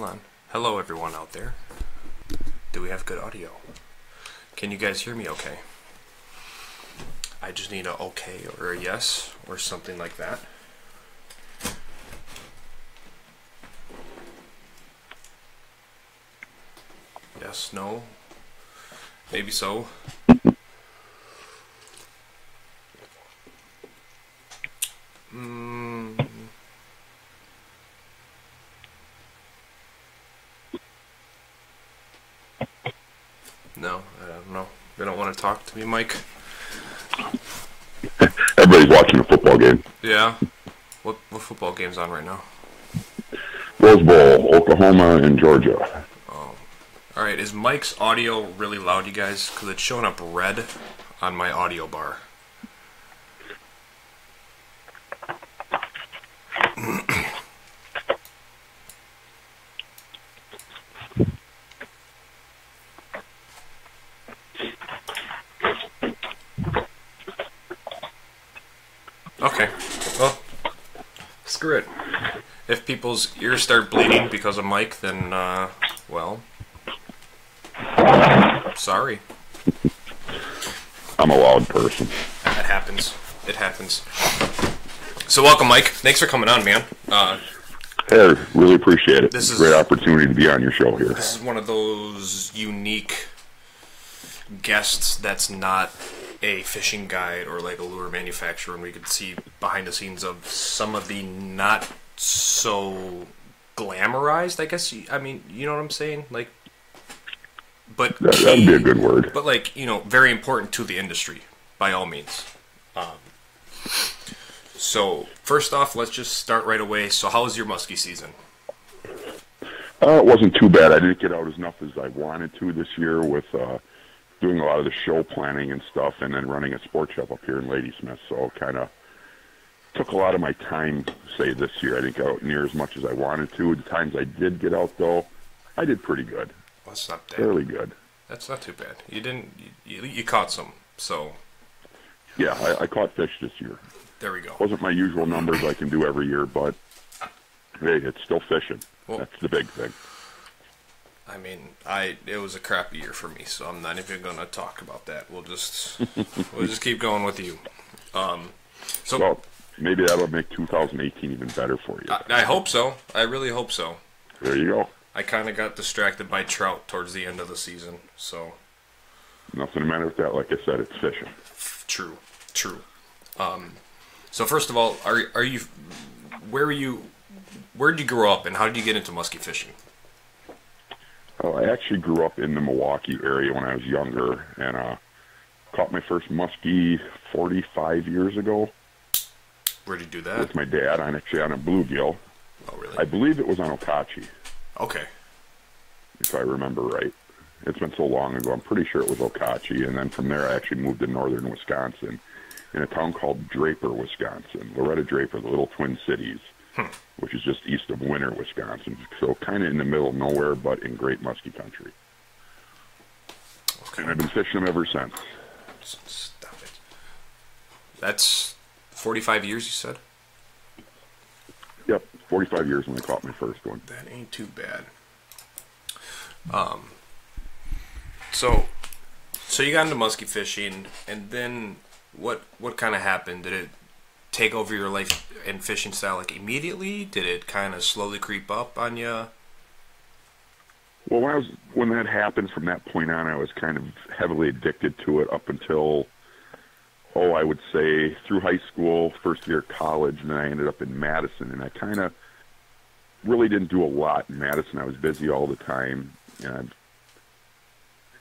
hold on. Hello, everyone out there. Do we have good audio? Can you guys hear me okay? I just need a okay or a yes or something like that. Yes, no, maybe so. No, I don't know. They don't want to talk to me, Mike. Everybody's watching a football game. Yeah. What football game's on right now? Rose Bowl, Oklahoma and Georgia. Oh. All right. Is Mike's audio really loud, you guys? Because it's showing up red on my audio bar. Okay. Well, screw it. If people's ears start bleeding because of Mike, then, well, sorry. I'm a loud person. That happens. It happens. So welcome, Mike. Thanks for coming on, man. Hey, I really appreciate it. This It's is a great opportunity to be on your show here. This is one of those unique guests that's not a fishing guide or like a lure manufacturer, and we could see behind the scenes of some of the not so glamorized, I guess. I mean, you know what I'm saying? Like, but That'd be a good word. But like, you know, very important to the industry by all means. So first off, let's just start right away. So how was your musky season? It wasn't too bad. I didn't get out as enough as I wanted to this year with doing a lot of the show planning and stuff, and then running a sports shop up here in Ladysmith. So kind of took a lot of my time, say, this year. I didn't get out near as much as I wanted to. The times I did get out, though, I did pretty good. Well, that's not bad. Fairly good. That's not too bad. You didn't. You caught some. So. Yeah, I caught fish this year. There we go. Wasn't my usual numbers I can do every year, but hey, it's still fishing. Well, that's the big thing. I mean, it was a crappy year for me, so I'm not even going to talk about that. We'll just keep going with you. So well, maybe that'll make 2018 even better for you. I hope so. I really hope so. There you go. I kind of got distracted by trout towards the end of the season, so. Nothing the matter with that. Like I said, it's fishing. True. So first of all, are you? Where did you grow up, and how did you get into musky fishing? Oh, I actually grew up in the Milwaukee area when I was younger, and caught my first muskie 45 years ago. Where did you do that? With my dad, on a bluegill. Oh, really? I believe it was on Okachi. Okay. If I remember right. It's been so long ago, I'm pretty sure it was Okachi, and then from there I actually moved to northern Wisconsin in a town called Draper, Wisconsin. Loretta Draper, the little Twin Cities, which is just east of Winter, Wisconsin. So kind of in the middle of nowhere, but in great musky country. Okay. And I've been fishing them ever since. Stop it. That's 45 years, you said? Yep, 45 years when I caught my first one. That ain't too bad. So you got into musky fishing, and then what kind of happened? Did it take over your life and fishing style like immediately? Did it kind of slowly creep up on you? Well, when that happened, from that point on, I was kind of heavily addicted to it up until, I would say through high school, first year of college, and then I ended up in Madison, and I kind of really didn't do a lot in Madison. I was busy all the time, and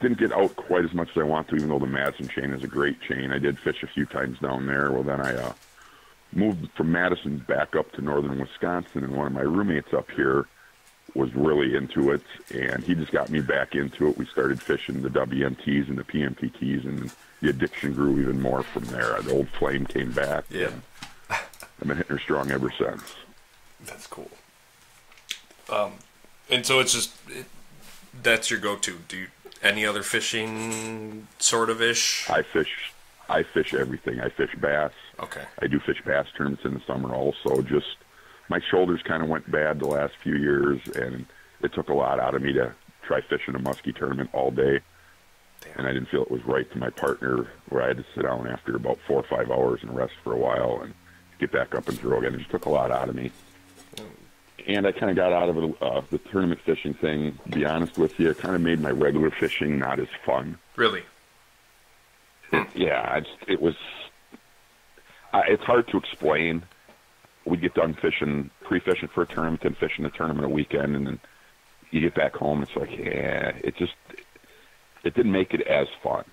didn't get out quite as much as I want to, even though the Madison chain is a great chain. I did fish a few times down there. Well, then I moved from Madison back up to northern Wisconsin, and one of my roommates up here was really into it, and he just got me back into it. We started fishing the WMTs and the PMPTs, and the addiction grew even more from there. The old flame came back. Yeah. I've been hitting her strong ever since. That's cool. And so it's just, that's your go-to. Do you, any other fishing sort of ish? I fish everything. I fish bass. Okay. I do fish bass tournaments in the summer also. Just my shoulders kind of went bad the last few years, and it took a lot out of me to try fishing a muskie tournament all day. Damn. And I didn't feel it was right to my partner, where I had to sit down after about 4 or 5 hours and rest for a while and get back up and throw again. It just took a lot out of me. And I kind of got out of it, the tournament fishing thing, to be honest with you. It kind of made my regular fishing not as fun. Really? It was... it's hard to explain. We'd get done fishing, pre-fishing for a tournament, then fishing the tournament a weekend, and then you get back home, it's like, it didn't make it as fun.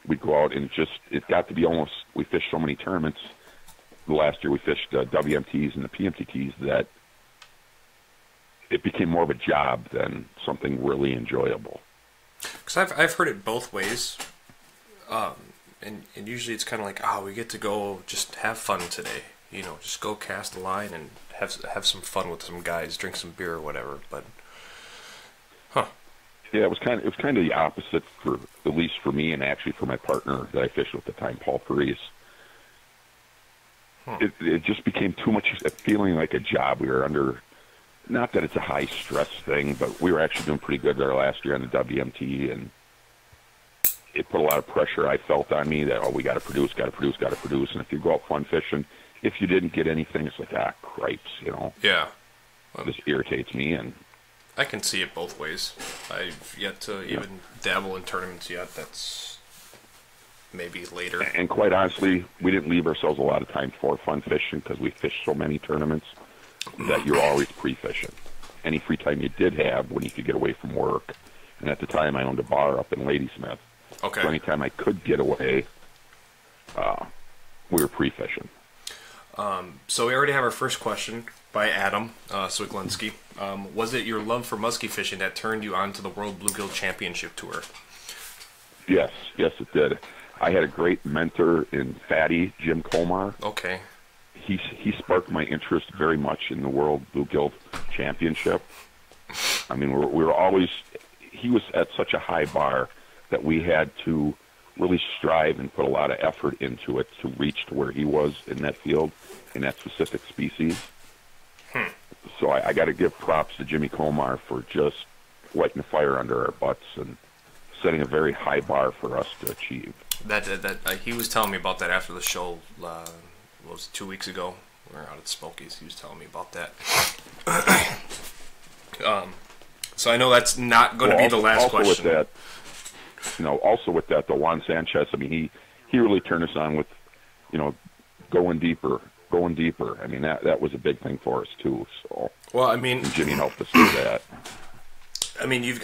We'd go out and it got to be almost, we fished so many tournaments. The last year we fished WMTs and the PMTTs that it became more of a job than something really enjoyable. Because I've heard it both ways. And usually it's kind of like, we get to go just have fun today. You know, just go cast a line and have some fun with some guys, drink some beer or whatever. But, yeah, it was kind of the opposite, for at least for me, and actually for my partner that I fished with at the time, Paul Parise. It just became too much feeling like a job. We were under, not that it's a high stress thing, but we were actually doing pretty good there last year on the WMT, and it put a lot of pressure, I felt, on me that, we got to produce. And if you go out fun fishing, if you didn't get anything, it's like, cripes, you know. Yeah. This irritates me, and I can see it both ways. I've yet to even dabble in tournaments yet. That's maybe later. And quite honestly, we didn't leave ourselves a lot of time for fun fishing because we fished so many tournaments that you're always pre-fishing. Any free time you did have when you could get away from work. And at the time, I owned a bar up in Ladysmith. Okay. So anytime I could get away, we were pre-fishing. So we already have our first question by Adam Swiglinski. Was it your love for muskie fishing that turned you on to the World Bluegill Championship Tour? Yes, it did. I had a great mentor in Fatty, Jim Komar. Okay. He sparked my interest very much in the World Bluegill Championship. I mean, we were always... He was at such a high bar that we had to really strive and put a lot of effort into it to reach to where he was in that field, in that specific species. So I got to give props to Jimmy Komar for just lighting the fire under our butts and setting a very high bar for us to achieve. That he was telling me about that after the show. What was it, 2 weeks ago? We were out at Smokies. He was telling me about that. So I know that's not going to be the last question. Also with that, though, Juan Sanchez, I mean, he really turned us on with, going deeper. I mean, that was a big thing for us too. So, well, I mean, and Jimmy helped us do that. I mean, you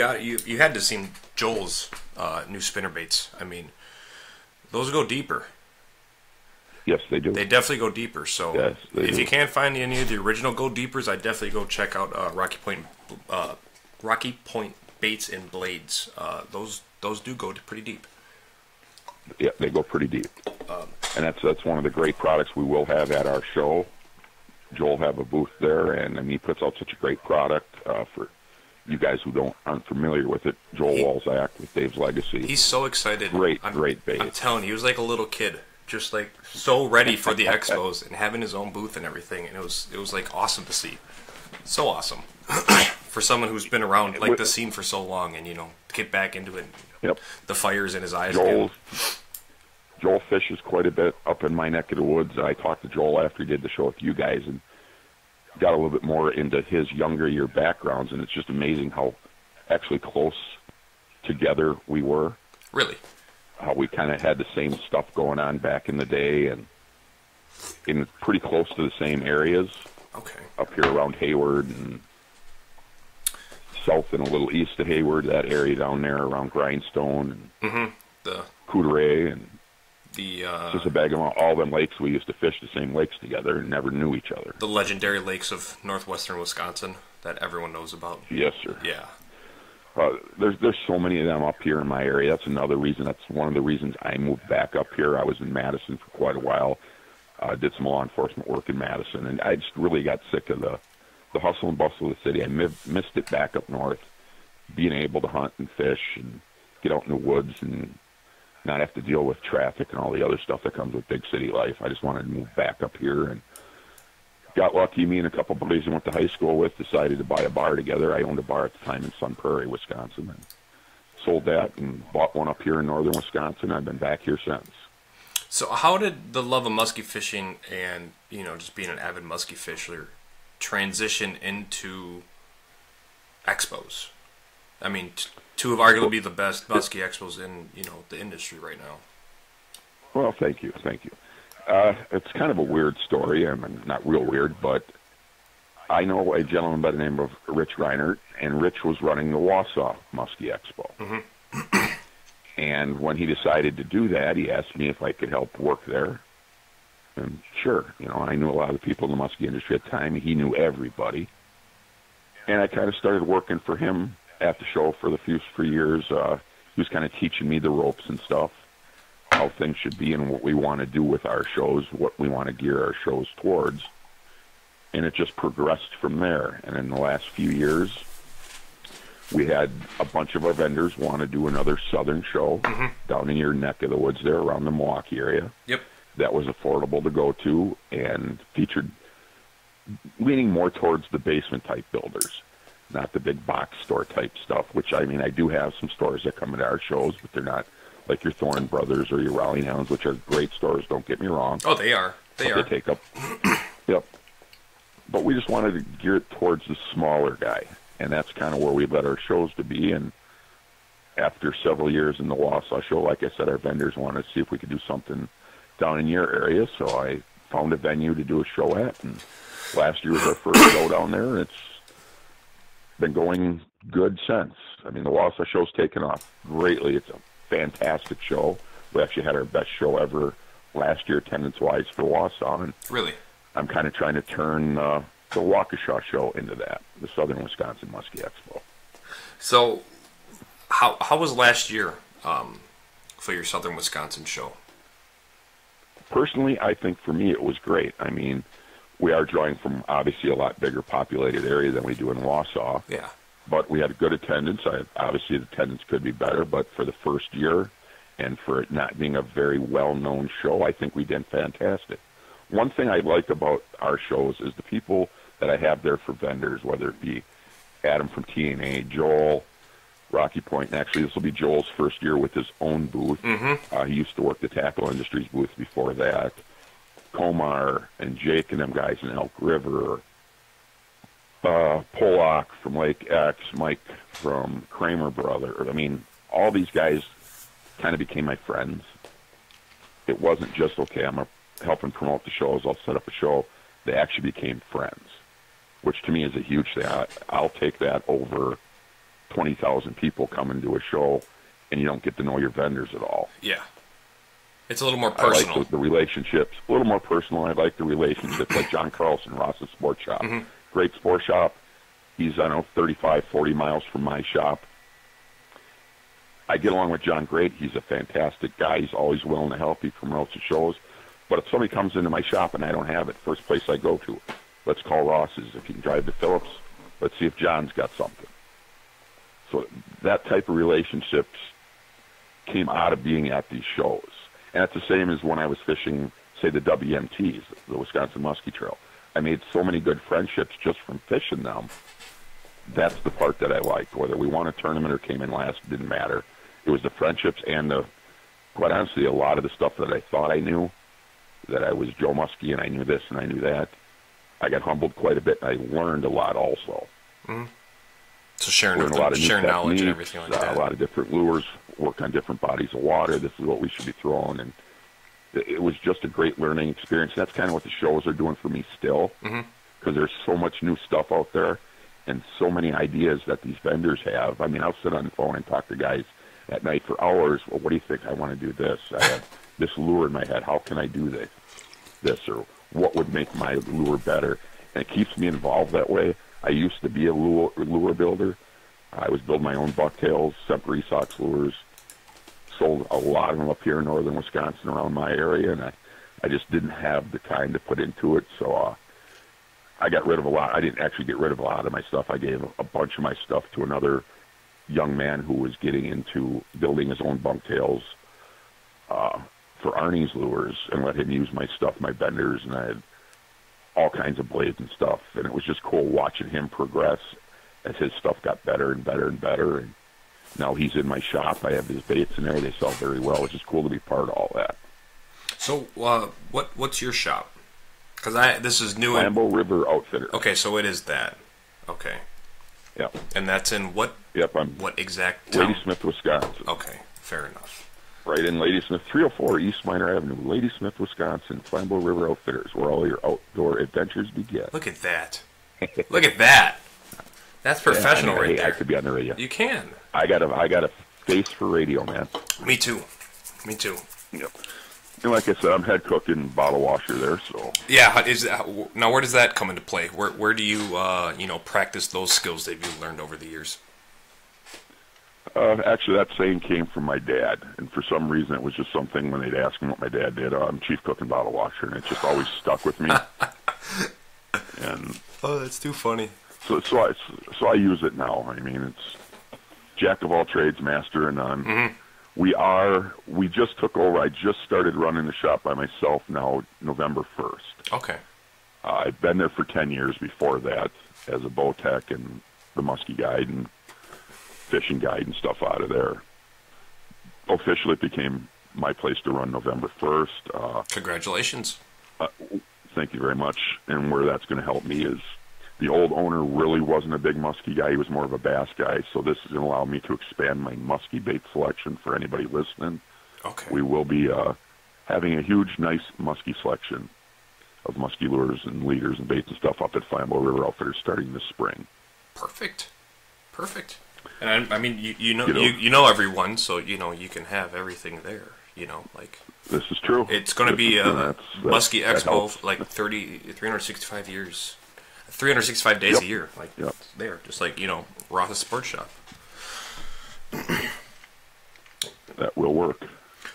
had to see Joel's new spinnerbaits. I mean, those go deeper. Yes, they do. They definitely go deeper. So yes, if you can't find any of the original go deepers, I definitely go check out Rocky Point Baits and Blades. Those do go pretty deep. Yeah, they go pretty deep. And that's one of the great products we will have at our show. Joel have a booth there, and he puts out such a great product for you guys who aren't familiar with it. Joel Walzak with Dave's Legacy. He's so excited. Great bait. I'm telling you, he was like a little kid, just like so ready for the expos and having his own booth and everything. And it was like awesome to see. So awesome for someone who's been around like the scene for so long, and to get back into it. Yep. The fire's in his eyes. Joel fishes quite a bit up in my neck of the woods. I talked to Joel after he did the show with you guys and got a little bit more into his younger year backgrounds, and it's just amazing how actually close together we were. Really? How we kind of had the same stuff going on back in the day, and in pretty close to the same areas. Okay. Up here around Hayward and south and a little east of Hayward, that area down there around Grindstone and the Coudray and the Sisabagama, all them lakes. We used to fish the same lakes together and never knew each other. The legendary lakes of northwestern Wisconsin that everyone knows about. Yes, sir. Yeah. There's so many of them up here in my area. That's another reason. That's one of the reasons I moved back up here. I was in Madison for quite a while. Did some law enforcement work in Madison, and I just really got sick of the hustle and bustle of the city. I missed it back up north, being able to hunt and fish and get out in the woods and not have to deal with traffic and all the other stuff that comes with big city life. I just wanted to move back up here and got lucky. Me and a couple buddies I went to high school with decided to buy a bar together. I owned a bar at the time in Sun Prairie, Wisconsin, and sold that and bought one up here in northern Wisconsin. I've been back here since. So how did the love of musky fishing and, just being an avid musky fisher transition into expos? I mean, two of arguably the best musky expos in, the industry right now. Well, thank you. It's kind of a weird story. I mean, not real weird, but I know a gentleman by the name of Rich Reinert, and Rich was running the Wausau Muskie Expo. Mm-hmm. And when he decided to do that, he asked me if I could help work there. And sure, I knew a lot of the people in the muskie industry at the time. He knew everybody. And I kind of started working for him at the show for the few years. He was kind of teaching me the ropes and stuff, how things should be and what we want to do with our shows, what we want to gear our shows towards. And it just progressed from there. And in the last few years, we had a bunch of our vendors want to do another southern show down in your neck of the woods there around the Milwaukee area. Yep. That was affordable to go to and featured leaning more towards the basement type builders, not the big box store type stuff, which I mean, I do have some stores that come into our shows, but they're not like your Thorne Brothers or your Raleigh Hounds, which are great stores, don't get me wrong. Oh, they are. They take up. Yep. But we just wanted to gear it towards the smaller guy, and that's kind of where we let our shows to be. And after several years in the Wausau show, like I said, our vendors wanted to see if we could do something down in your area, so I found a venue to do a show at, and last year was our first show down there, and it's been going good since. I mean, the Wausau show's taken off greatly. It's a fantastic show. We actually had our best show ever last year, attendance-wise, for Wausau. And really? I'm kind of trying to turn the Waukesha show into that, the Southern Wisconsin Muskie Expo. So, how was last year for your Southern Wisconsin show? Personally, I think for me it was great. I mean, we are drawing from obviously a lot bigger populated area than we do in Wausau. Yeah. But we had good attendance. Obviously, the attendance could be better, but for the first year and for it not being a very well-known show, I think we did fantastic. One thing I like about our shows is the people that I have there for vendors, whether it be Adam from TNA, Joel, Rocky Point, and actually this will be Joel's first year with his own booth. Mm-hmm. He used to work the Tackle Industries booth before that. Komar and Jake and them guys in Elk River. Pollock from Lake X, Mike from Kramer Brother. I mean, all these guys kind of became my friends. It wasn't just, okay, I'm helping promote the shows, I'll set up a show. They actually became friends, which to me is a huge thing. I'll take that over 20,000 people coming to a show and you don't get to know your vendors at all. Yeah. It's a little more personal. I like the relationships. A little more personal. I like the relationships like John Carlson, Ross's Sport Shop. Mm-hmm. Great sport shop. He's, 35, 40 miles from my shop. I get along with John great. He's a fantastic guy. He's always willing to help. He promotes the shows. But if somebody comes into my shop and I don't have it, first place I go to, let's call Ross's. If you can drive to Phillips, let's see if John's got something. So that type of relationships came out of being at these shows. And it's the same as when I was fishing, say, the WMTs, the Wisconsin Muskie Trail. I made so many good friendships just from fishing them. That's the part that I liked. Whether we won a tournament or came in last, didn't matter. It was the friendships and quite honestly, a lot of the stuff that I thought I knew, that I was Joe Muskie and I knew this and I knew that. I got humbled quite a bit and I learned a lot also. Mm-hmm. So sharing knowledge and everything like that. A lot of different lures, work on different bodies of water. This is what we should be throwing. And it was just a great learning experience. That's kind of what the shows are doing for me still, because there's so much new stuff out there and so many ideas that these vendors have. I mean, I'll sit on the phone and talk to guys at night for hours. Well, what do you think? I want to do this. I have this lure in my head. How can I do this? Or what would make my lure better? And it keeps me involved that way. I used to be a lure builder. I was building my own bucktails, Semper Esox lures, sold a lot of them up here in northern Wisconsin around my area, and I just didn't have the time to put into it, so I got rid of a lot. I didn't actually get rid of a lot of my stuff. I gave a bunch of my stuff to another young man who was getting into building his own bunktails for Arnie's lures, and let him use my stuff, my benders, and I had all kinds of blades and stuff. And it was just cool watching him progress as his stuff got better and better and better. And now he's in my shop. I have his baits in there. They sell very well. It's just cool to be part of all that. So, what's your shop? Because this is new. Flambeau River Outfitter. Okay, so it is that. Okay. Yep. And that's in what? Yep. What exact town? Ladysmith, Wisconsin. Okay, fair enough. Right in Ladysmith, 304 East Minor Avenue, Ladysmith, Wisconsin. Flambeau River Outfitters, where all your outdoor adventures begin. Look at that. Look at that. That's professional right there. I could be on the radio. You can. I got a face for radio, man. Me too. Me too. Yep. And like I said, I'm head cook and bottle washer there, so. Yeah, now where does that come into play? Where do you practice those skills that you've learned over the years? Actually, that saying came from my dad, and for some reason it was just something when they'd ask him what my dad did. I'm chief cook and bottle washer, and it just always stuck with me. And oh, that's too funny. So I use it now. I mean, it's jack of all trades, master of none. Mm-hmm. We just took over. I just started running the shop by myself now, November 1st. Okay. I've been there for 10 years before that as a bow tech and the Musky guide and fishing guide and stuff out of there. Officially, it became my place to run November 1st. Congratulations. Thank you very much. And where that's going to help me is the old owner really wasn't a big musky guy. He was more of a bass guy. So this is going to allow me to expand my musky bait selection for anybody listening. Okay. We will be having a huge, nice musky selection of musky lures and leaders and baits and stuff up at Flambeau River Outfitters starting this spring. Perfect. And I mean, you know everyone, so you can have everything there. This is true. It's going to be a Musky Expo, like 365 years. 365 days a year, it's there, just like Roth's Sports Shop. That will work.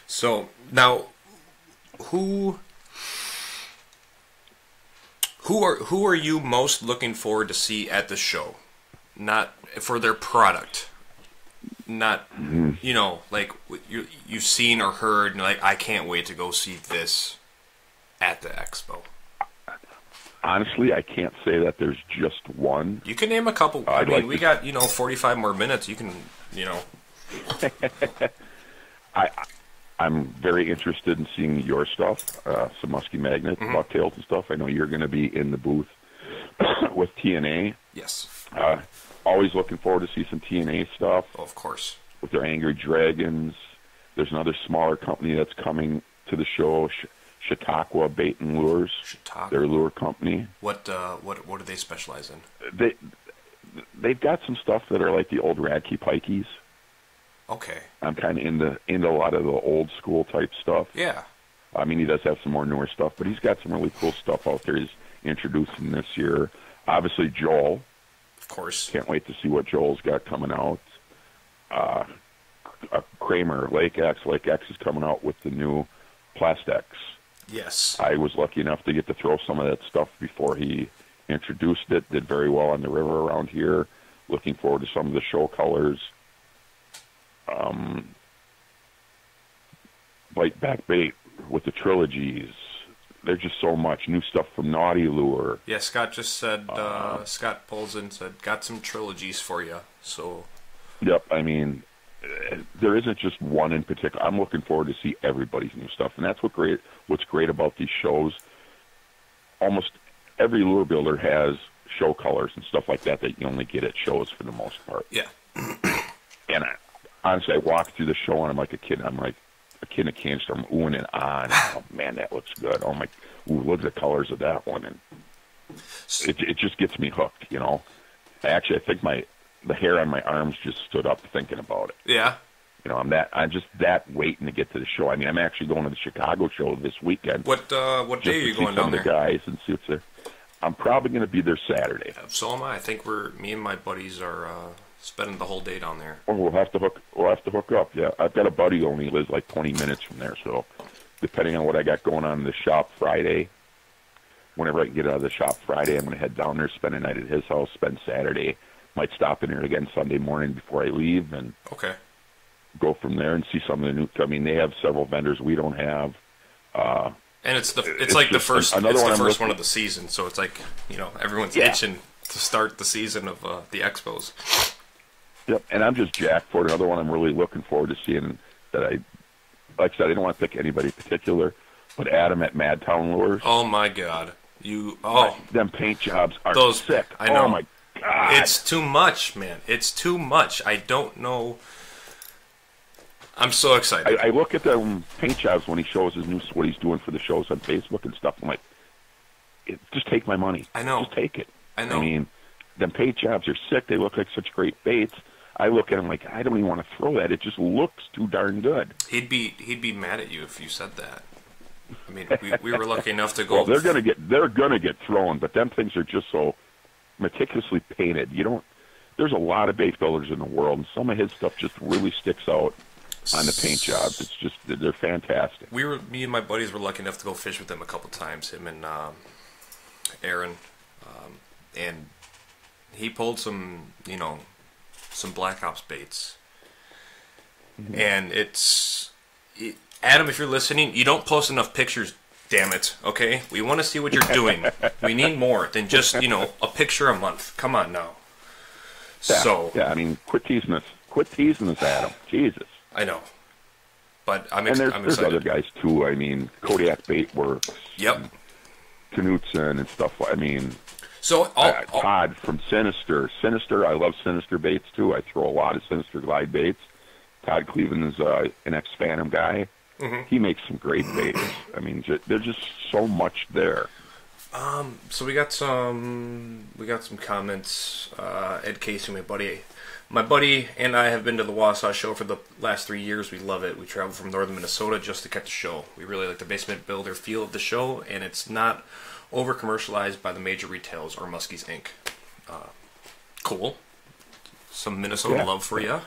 So now, who are you most looking forward to see at the show? Not for their product, not like you've seen or heard, and I can't wait to go see this at the expo. Honestly, I can't say that there's just one. You can name a couple. I mean, we got 45 more minutes. You can I'm very interested in seeing your stuff, some musky magnets, bucktails and stuff. I know you're going to be in the booth with TNA. Yes. Always looking forward to see some TNA stuff. Oh, of course. With their Angry Dragons. There's another smaller company that's coming to the show, Chautauqua Bait and Lures. Chautauqua. Their lure company. What do they specialize in? They've got some stuff that are like the old Radke Pikeys. Okay. I'm kind of into a lot of the old school type stuff. Yeah. I mean, he does have some more newer stuff, but he's got some really cool stuff out there he's introducing this year. Obviously, Joel. Of course. Can't wait to see what Joel's got coming out. Kramer, Lake X. Lake X is coming out with the new Plastex. Yes. I was lucky enough to get to throw some of that stuff before he introduced it. Did very well on the river around here. Looking forward to some of the show colors. Bite Back Bait with the trilogies. There's just so much new stuff from Naughty Lure. Yeah, Scott just said, Scott Polson said, got some trilogies for you. So. Yep, I mean, there isn't just one in particular. I'm looking forward to see everybody's new stuff, and that's what's great about these shows. Almost every lure builder has show colors and stuff like that you only get at shows for the most part. Yeah. And honestly, I walk through the show and I'm like a kid. I'm like a kid in a candy store. I'm oohing and on. Oh man, that looks good. Oh my, look at the colors of that one, and it just gets me hooked. I think the hair on my arms just stood up thinking about it. Yeah. I'm just that waiting to get to the show. I mean, I'm actually going to the Chicago show this weekend. What day are you going down there? The guys and see what's there. I'm probably going to be there Saturday. So am I. I think me and my buddies are spending the whole day down there. Oh, we'll have to hook up. Yeah, I've got a buddy who only lives like 20 minutes from there. So, depending on what I got going on in the shop Friday, whenever I can get out of the shop Friday, I'm going to head down there, spend a night at his house, spend Saturday. Might stop in here again Sunday morning before I leave, and go from there and see some of the new. I mean, they have several vendors we don't have. And it's like the first one of the season, so it's like, everyone's itching to start the season of the Expos. Yep, and I'm just jacked for it. Another one I'm really looking forward to seeing like I said, I don't want to pick anybody particular, but Adam at Madtown Lures. Oh my God. Them paint jobs are sick. I know. Oh my God. It's too much, man. It's too much. I don't know. I'm so excited. I look at them paint jobs when he shows what he's doing for the shows on Facebook and stuff. I'm like, just take my money. I know. Just take it. I know. I mean, them paint jobs are sick. They look like such great baits. I look at him like, I don't even want to throw that. It just looks too darn good. He'd be mad at you if you said that. I mean, we were lucky enough to go. Well, they're gonna get thrown, but them things are just so meticulously painted. There's a lot of bait builders in the world, and some of his stuff just really sticks out on the paint jobs. It's just, they're fantastic. Me and my buddies were lucky enough to go fish with them a couple times. Him and Aaron, and he pulled some Black Ops baits, and Adam, if you're listening, you don't post enough pictures. Damn it, okay? We want to see what you're doing. We need more than just a picture a month. Come on now. I mean, quit teasing us, Adam. Jesus. I know, but I'm there's excited. Other guys too. I mean, Kodiak Bait Works. Yep. Knutson and stuff. I mean, so Todd from Sinister. I love Sinister baits too. I throw a lot of Sinister glide baits. Todd Cleveland is an ex-Phantom guy. Mm-hmm. He makes some great baits. I mean, there's just so much there. So we got some comments. Ed Casey, my buddy and I have been to the Wausau show for the last 3 years. We love it. We traveled from northern Minnesota just to catch the show. We really like the basement builder feel of the show, and it's not over commercialized by the major retails or Musky's Inc. Cool. Some Minnesota love for you.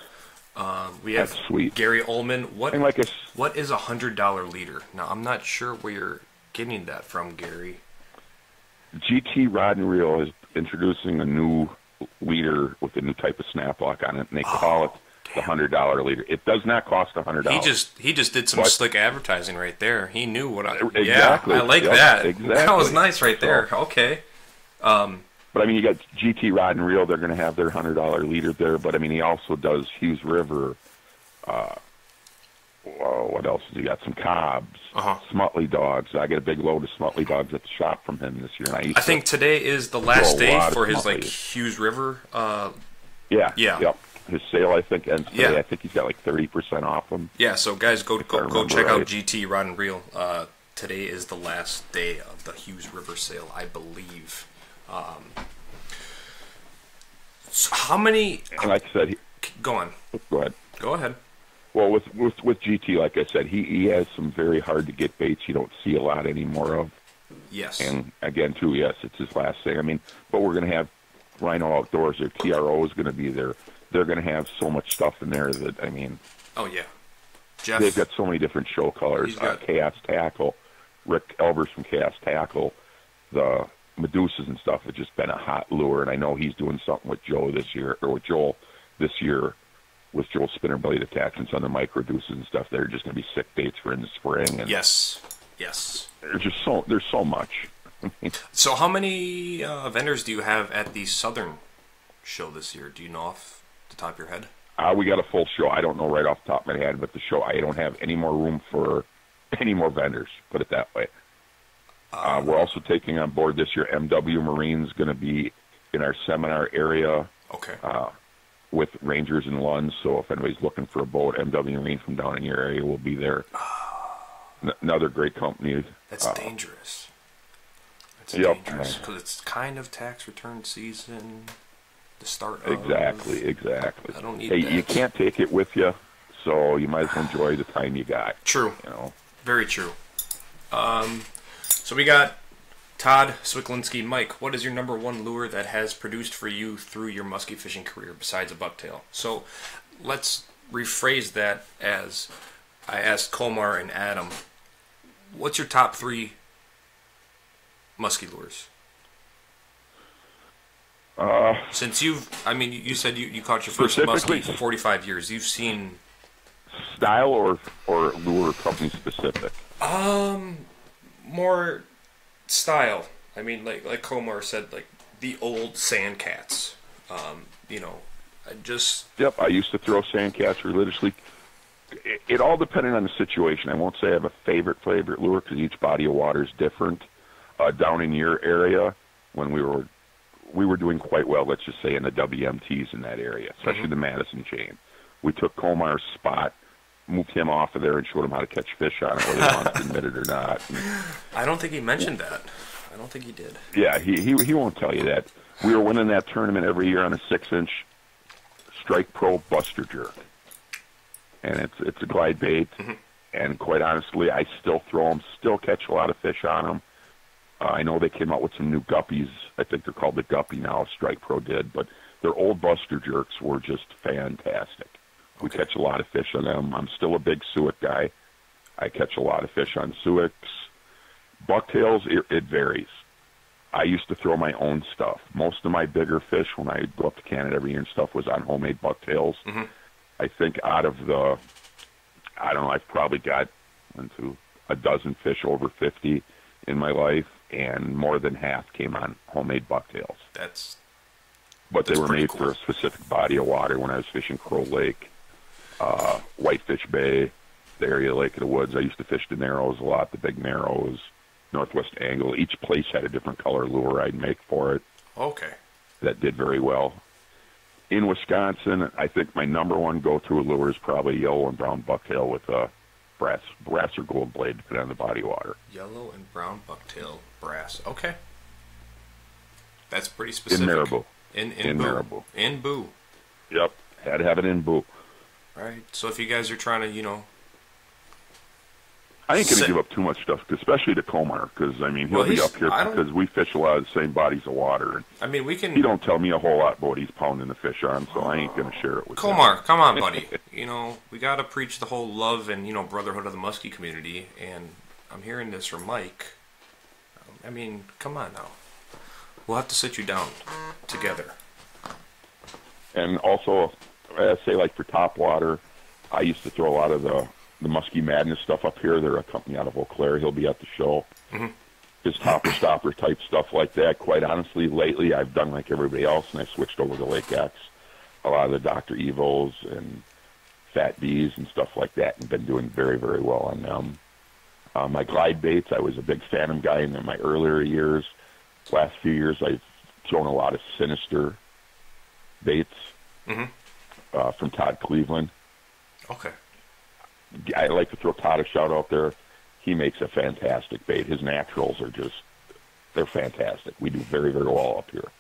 We have sweet. Gary Ullman. What is $100 leader? Now, I'm not sure where you're getting that from, Gary. GT Rod and Reel is introducing a new leader with a new type of snap lock on it, and they call it the $100 leader. It does not cost $100. He just did some slick advertising right there. He knew what exactly. Yeah, I like that. Exactly. That was nice right there. Okay. But I mean, you got GT Rod and Reel. They're going to have their $100 leader there. But I mean, he also does Hughes River. What else has he got? Some Cobbs, Smutley dogs. I get a big load of Smutley dogs at the shop from him this year. And I think today is the last day for his Hughes River. Yeah. His sale, I think, ends today. I think he's got like 30% off them. Yeah. So guys, go check out GT Rod and Reel. Today is the last day of the Hughes River sale, I believe. So how many? And like I said, go on. Go ahead. Go ahead. Well, with GT, like I said, he has some very hard to get baits you don't see a lot anymore of. Yes. And again, too, yes, it's his last thing. I mean, but we're going to have Rhino Outdoors. Their TRO is going to be there. They're going to have so much stuff in there that, I mean. Oh, yeah. Jeff. They've got so many different show colors. Chaos Tackle. Rick Elvers from Chaos Tackle. The Medusas and stuff have just been a hot lure, and I know he's doing something with Joel this year, with Joel Spinnerblade Attacks and some of the micro deuces and stuff. They're just going to be sick baits for in the spring. And yes. There's so much. So how many vendors do you have at the Southern show this year? Do you know off the top of your head? We got a full show. I don't know right off the top of my head, but the show, I don't have any more room for any more vendors, put it that way. We're also taking on board this year, MW Marine's going to be in our seminar area. Okay. With Rangers and Lunds, so if anybody's looking for a boat, MW Marine from down in your area will be there. Another great company. That's dangerous. That's dangerous because it's kind of tax return season. The start of exactly. I don't need that. You can't take it with you, so you might as well enjoy the time you got. True. Very true. So we got Todd Swicklinski. Mike, what is your number one lure that has produced for you through your musky fishing career besides a bucktail? So let's rephrase that as I asked Komar and Adam, what's your top 3 musky lures? Since you said you caught your first muskie for 45 years. You've seen more style. I mean, like Komar said, like the old sand cats. You know, I just... Yep, I used to throw sand cats religiously. It all depended on the situation. I won't say I have a favorite lure because each body of water is different. Down in your area, when we were doing quite well, let's just say in the WMTs in that area, especially the Madison chain. We took Comar's spot, moved him off of there, and showed him how to catch fish on it, whether he wants to admit it or not. And I don't think he mentioned that. I don't think he did. yeah, he won't tell you that. We were winning that tournament every year on a 6-inch Strike Pro Buster Jerk. And it's a glide bait, and quite honestly, I still throw them, still catch a lot of fish on them. I know they came out with some new guppies. I think they're called the Guppy now, Strike Pro did, but their old Buster Jerks were just fantastic. We catch a lot of fish on them. I'm still a big suic guy. I catch a lot of fish on suics. Bucktails, it varies. I used to throw my own stuff. Most of my bigger fish when I go up to Canada every year and stuff was on homemade bucktails. I think out of the, I don't know, I've probably got a dozen fish over 50 in my life, and more than half came on homemade bucktails. But they were made cool for a specific body of water. When I was fishing Crow Lake, Whitefish Bay, the area of Lake of the Woods, I used to fish the Narrows a lot, the Big Narrows, Northwest Angle. Each place had a different color lure I'd make for it. Okay. That did very well. In Wisconsin, I think my number one go-to lure is probably yellow and brown bucktail with a brass or gold blade, depending on the body of water. Yellow and brown bucktail brass. Okay. That's pretty specific. In Marabou. In Marabou. In Boo. Yep. Had to have it in Boo. All right. So if you guys are trying to, you know... I ain't going to give up too much stuff, especially to Komar, because, I mean, he'll be up here because we fish a lot of the same bodies of water. And I mean, we can... He don't tell me a whole lot about what he's pounding the fish on, so I ain't going to share it with him. Komar, come on, buddy. You know, we got to preach the whole love and, you know, brotherhood of the Musky community, and I'm hearing this from Mike. I mean, come on now. We'll have to sit you down together. And also, I say, like, for top water, I used to throw a lot of the Musky Madness stuff up here. They're a company out of Eau Claire. He'll be at the show. His topper stopper type stuff like that. Quite honestly, lately I've done like everybody else, and I switched over to Lake X. A lot of the Dr. Evils and Fat B's and stuff like that, and been doing very, very well on them. My glide baits, I was a big Phantom guy in my earlier years. Last few years, I've thrown a lot of Sinister baits from Todd Cleveland. Okay. I like to throw Todd a shout out there. He makes a fantastic bait. His naturals are they're fantastic. We do very, very well up here.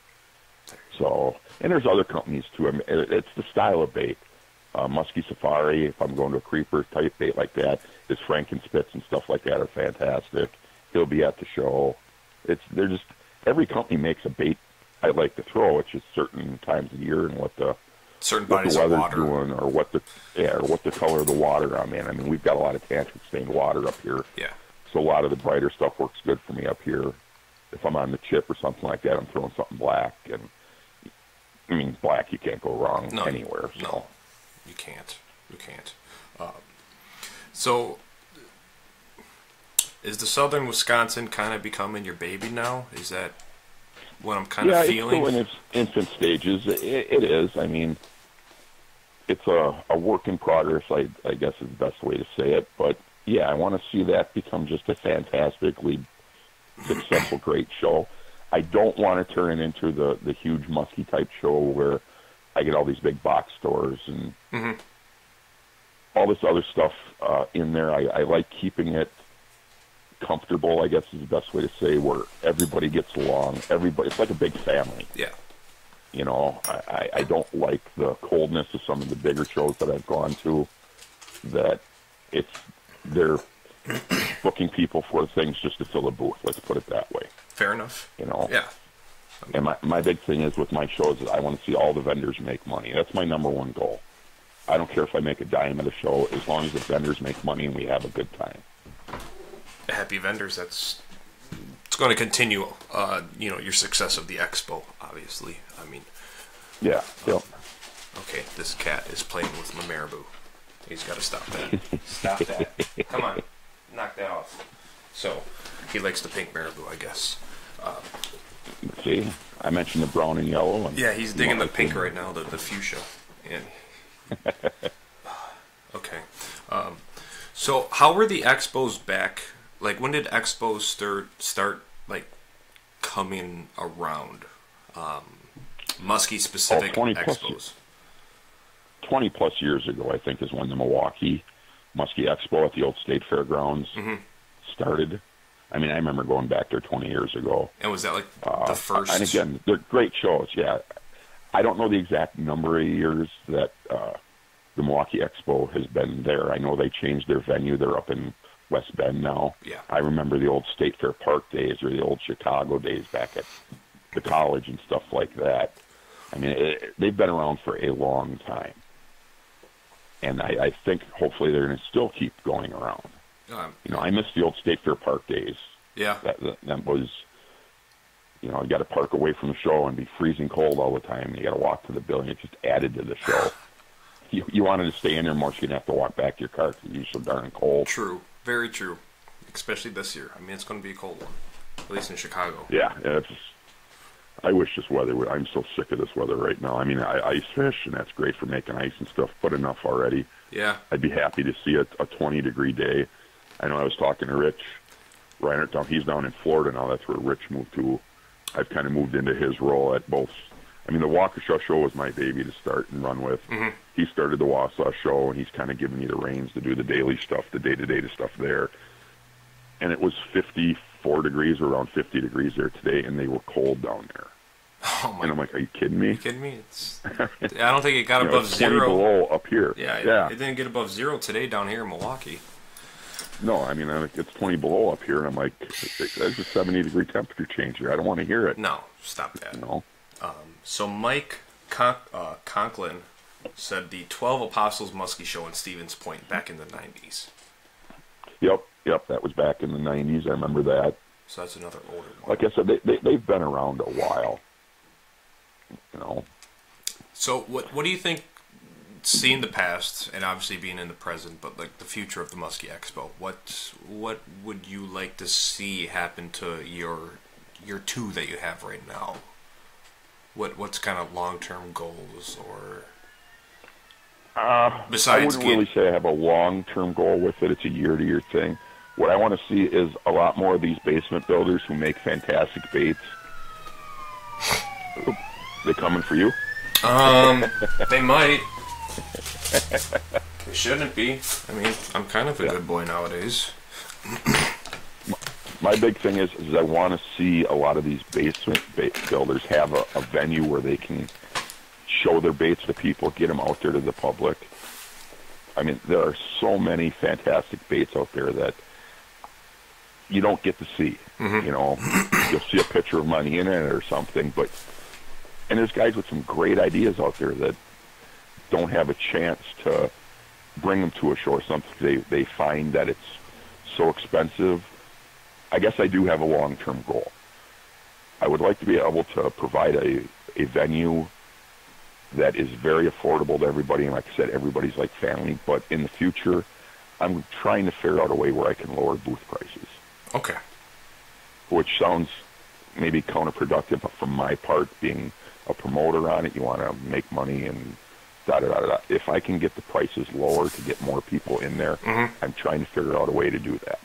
So, and there's other companies too. I mean, it's the style of bait. Musky Safari, if I'm going to a creeper type bait like that, his Frankenspits and stuff like that are fantastic. He'll be at the show. Every company makes a bait I like to throw. It's just certain times of year and what the weather's doing, or what the color of the water I'm in. I mean, we've got a lot of tantric stained water up here. Yeah. So a lot of the brighter stuff works good for me up here. If I'm on the chip or something like that, I'm throwing something black. And I mean, black, you can't go wrong anywhere. So. No, you can't. You can't. So, is the southern Wisconsin kind of becoming your baby now? Is that what I'm kind of feeling? Yeah, it's still in its infant stages. It is. I mean, it's a work in progress, I guess is the best way to say it. But, yeah, I want to see that become just a fantastically successful, great show. I don't want to turn it into the huge Musky-type show where I get all these big box stores and all this other stuff in there. I like keeping it comfortable, I guess is the best way to say, where everybody gets along. It's like a big family. Yeah. You know, I don't like the coldness of some of the bigger shows that I've gone to, that they're booking people for things just to fill a booth, let's put it that way. Fair enough. You know? Yeah. And my big thing is with my shows is I want to see all the vendors make money. That's my number one goal. I don't care if I make a dime at a show, as long as the vendors make money and we have a good time. Happy vendors, it's going to continue, your success of the expo, obviously. I mean... Yeah, yep. Okay, this cat is playing with my Marabou. He's got to stop that. Stop that. Come on. Knock that off. So, He likes the pink marabou, I guess. See, I mentioned the brown and yellow. And yeah, he's digging the pink right now, the fuchsia. And okay. So how were the expos back? Like, when did expos start like coming around? Musky specific expos. 20 plus years ago, I think, is when the Milwaukee Musky Expo at the old State Fairgrounds started. I mean, I remember going back there 20 years ago. And was that like the first? And again, they're great shows. Yeah, I don't know the exact number of years that the Milwaukee Expo has been there. I know they changed their venue. They're up in West Bend now. Yeah. I remember the old State Fair Park days or the old Chicago days back at the college and stuff like that. I mean, they've been around for a long time. And I think hopefully they're going to still keep going around. I miss the old State Fair Park days. Yeah. That was, you got to park away from the show and be freezing cold all the time. You got to walk to the building. It just added to the show. You wanted to stay in there more so you didn't have to walk back to your car because you're so darn cold. True. Very true. Especially this year. I mean, it's going to be a cold one. At least in Chicago. Yeah. I wish this weather would. I'm so sick of this weather right now. I mean, I ice fish, and that's great for making ice and stuff, but enough already. Yeah. I'd be happy to see a 20-degree day. I know I was talking to Rich Reinert down. He's down in Florida now. That's where Rich moved to. I've kind of moved into his role at both. I mean, the Waukesha show was my baby to start and run with. Mm-hmm. He started the Wausau show, and he's kind of given me the reins to do the daily stuff, the day-to-day stuff there. And it was 54 degrees or around 50 degrees there today, and they were cold down there. Oh my! And I'm like, are you kidding me? Are you kidding me? I don't think it got above it's 0. 20 below up here. Yeah. It didn't get above 0 today down here in Milwaukee. No, I mean, it's 20 below up here, and I'm like, there's a 70-degree temperature change here. I don't want to hear it. No, stop that. No. So Mike Conklin said the 12 Apostles Muskie show in Stevens Point back in the 90s. Yep, that was back in the 90s. I remember that. So that's another older one. Like I said, they've been around a while. So what do you think, seeing the past and obviously being in the present, but like the future of the Muskie Expo, what would you like to see happen to your two that you have right now? What's kind of long-term goals or besides? I wouldn't really say I have a long-term goal with it. It's a year-to-year thing. What I want to see is a lot more of these basement builders who make fantastic baits. Oop, they coming for you? They might. They shouldn't be. I mean, I'm kind of a good boy nowadays. My big thing is I want to see a lot of these basement builders have a venue where they can show their baits to people, get them out there to the public. I mean, there are so many fantastic baits out there that you don't get to see. Mm-hmm. You'll see a picture of them on the internet or something, and there's guys with some great ideas out there that don't have a chance to bring them to a show or something. They find that it's so expensive. I guess I do have a long-term goal. I would like to be able to provide a venue that is very affordable to everybody, and like I said, everybody's like family, but in the future, I'm trying to figure out a way where I can lower booth prices. Okay. Which sounds maybe counterproductive from my part, being a promoter on it. You want to make money and da-da-da-da. If I can get the prices lower to get more people in there, mm-hmm. I'm trying to figure out a way to do that.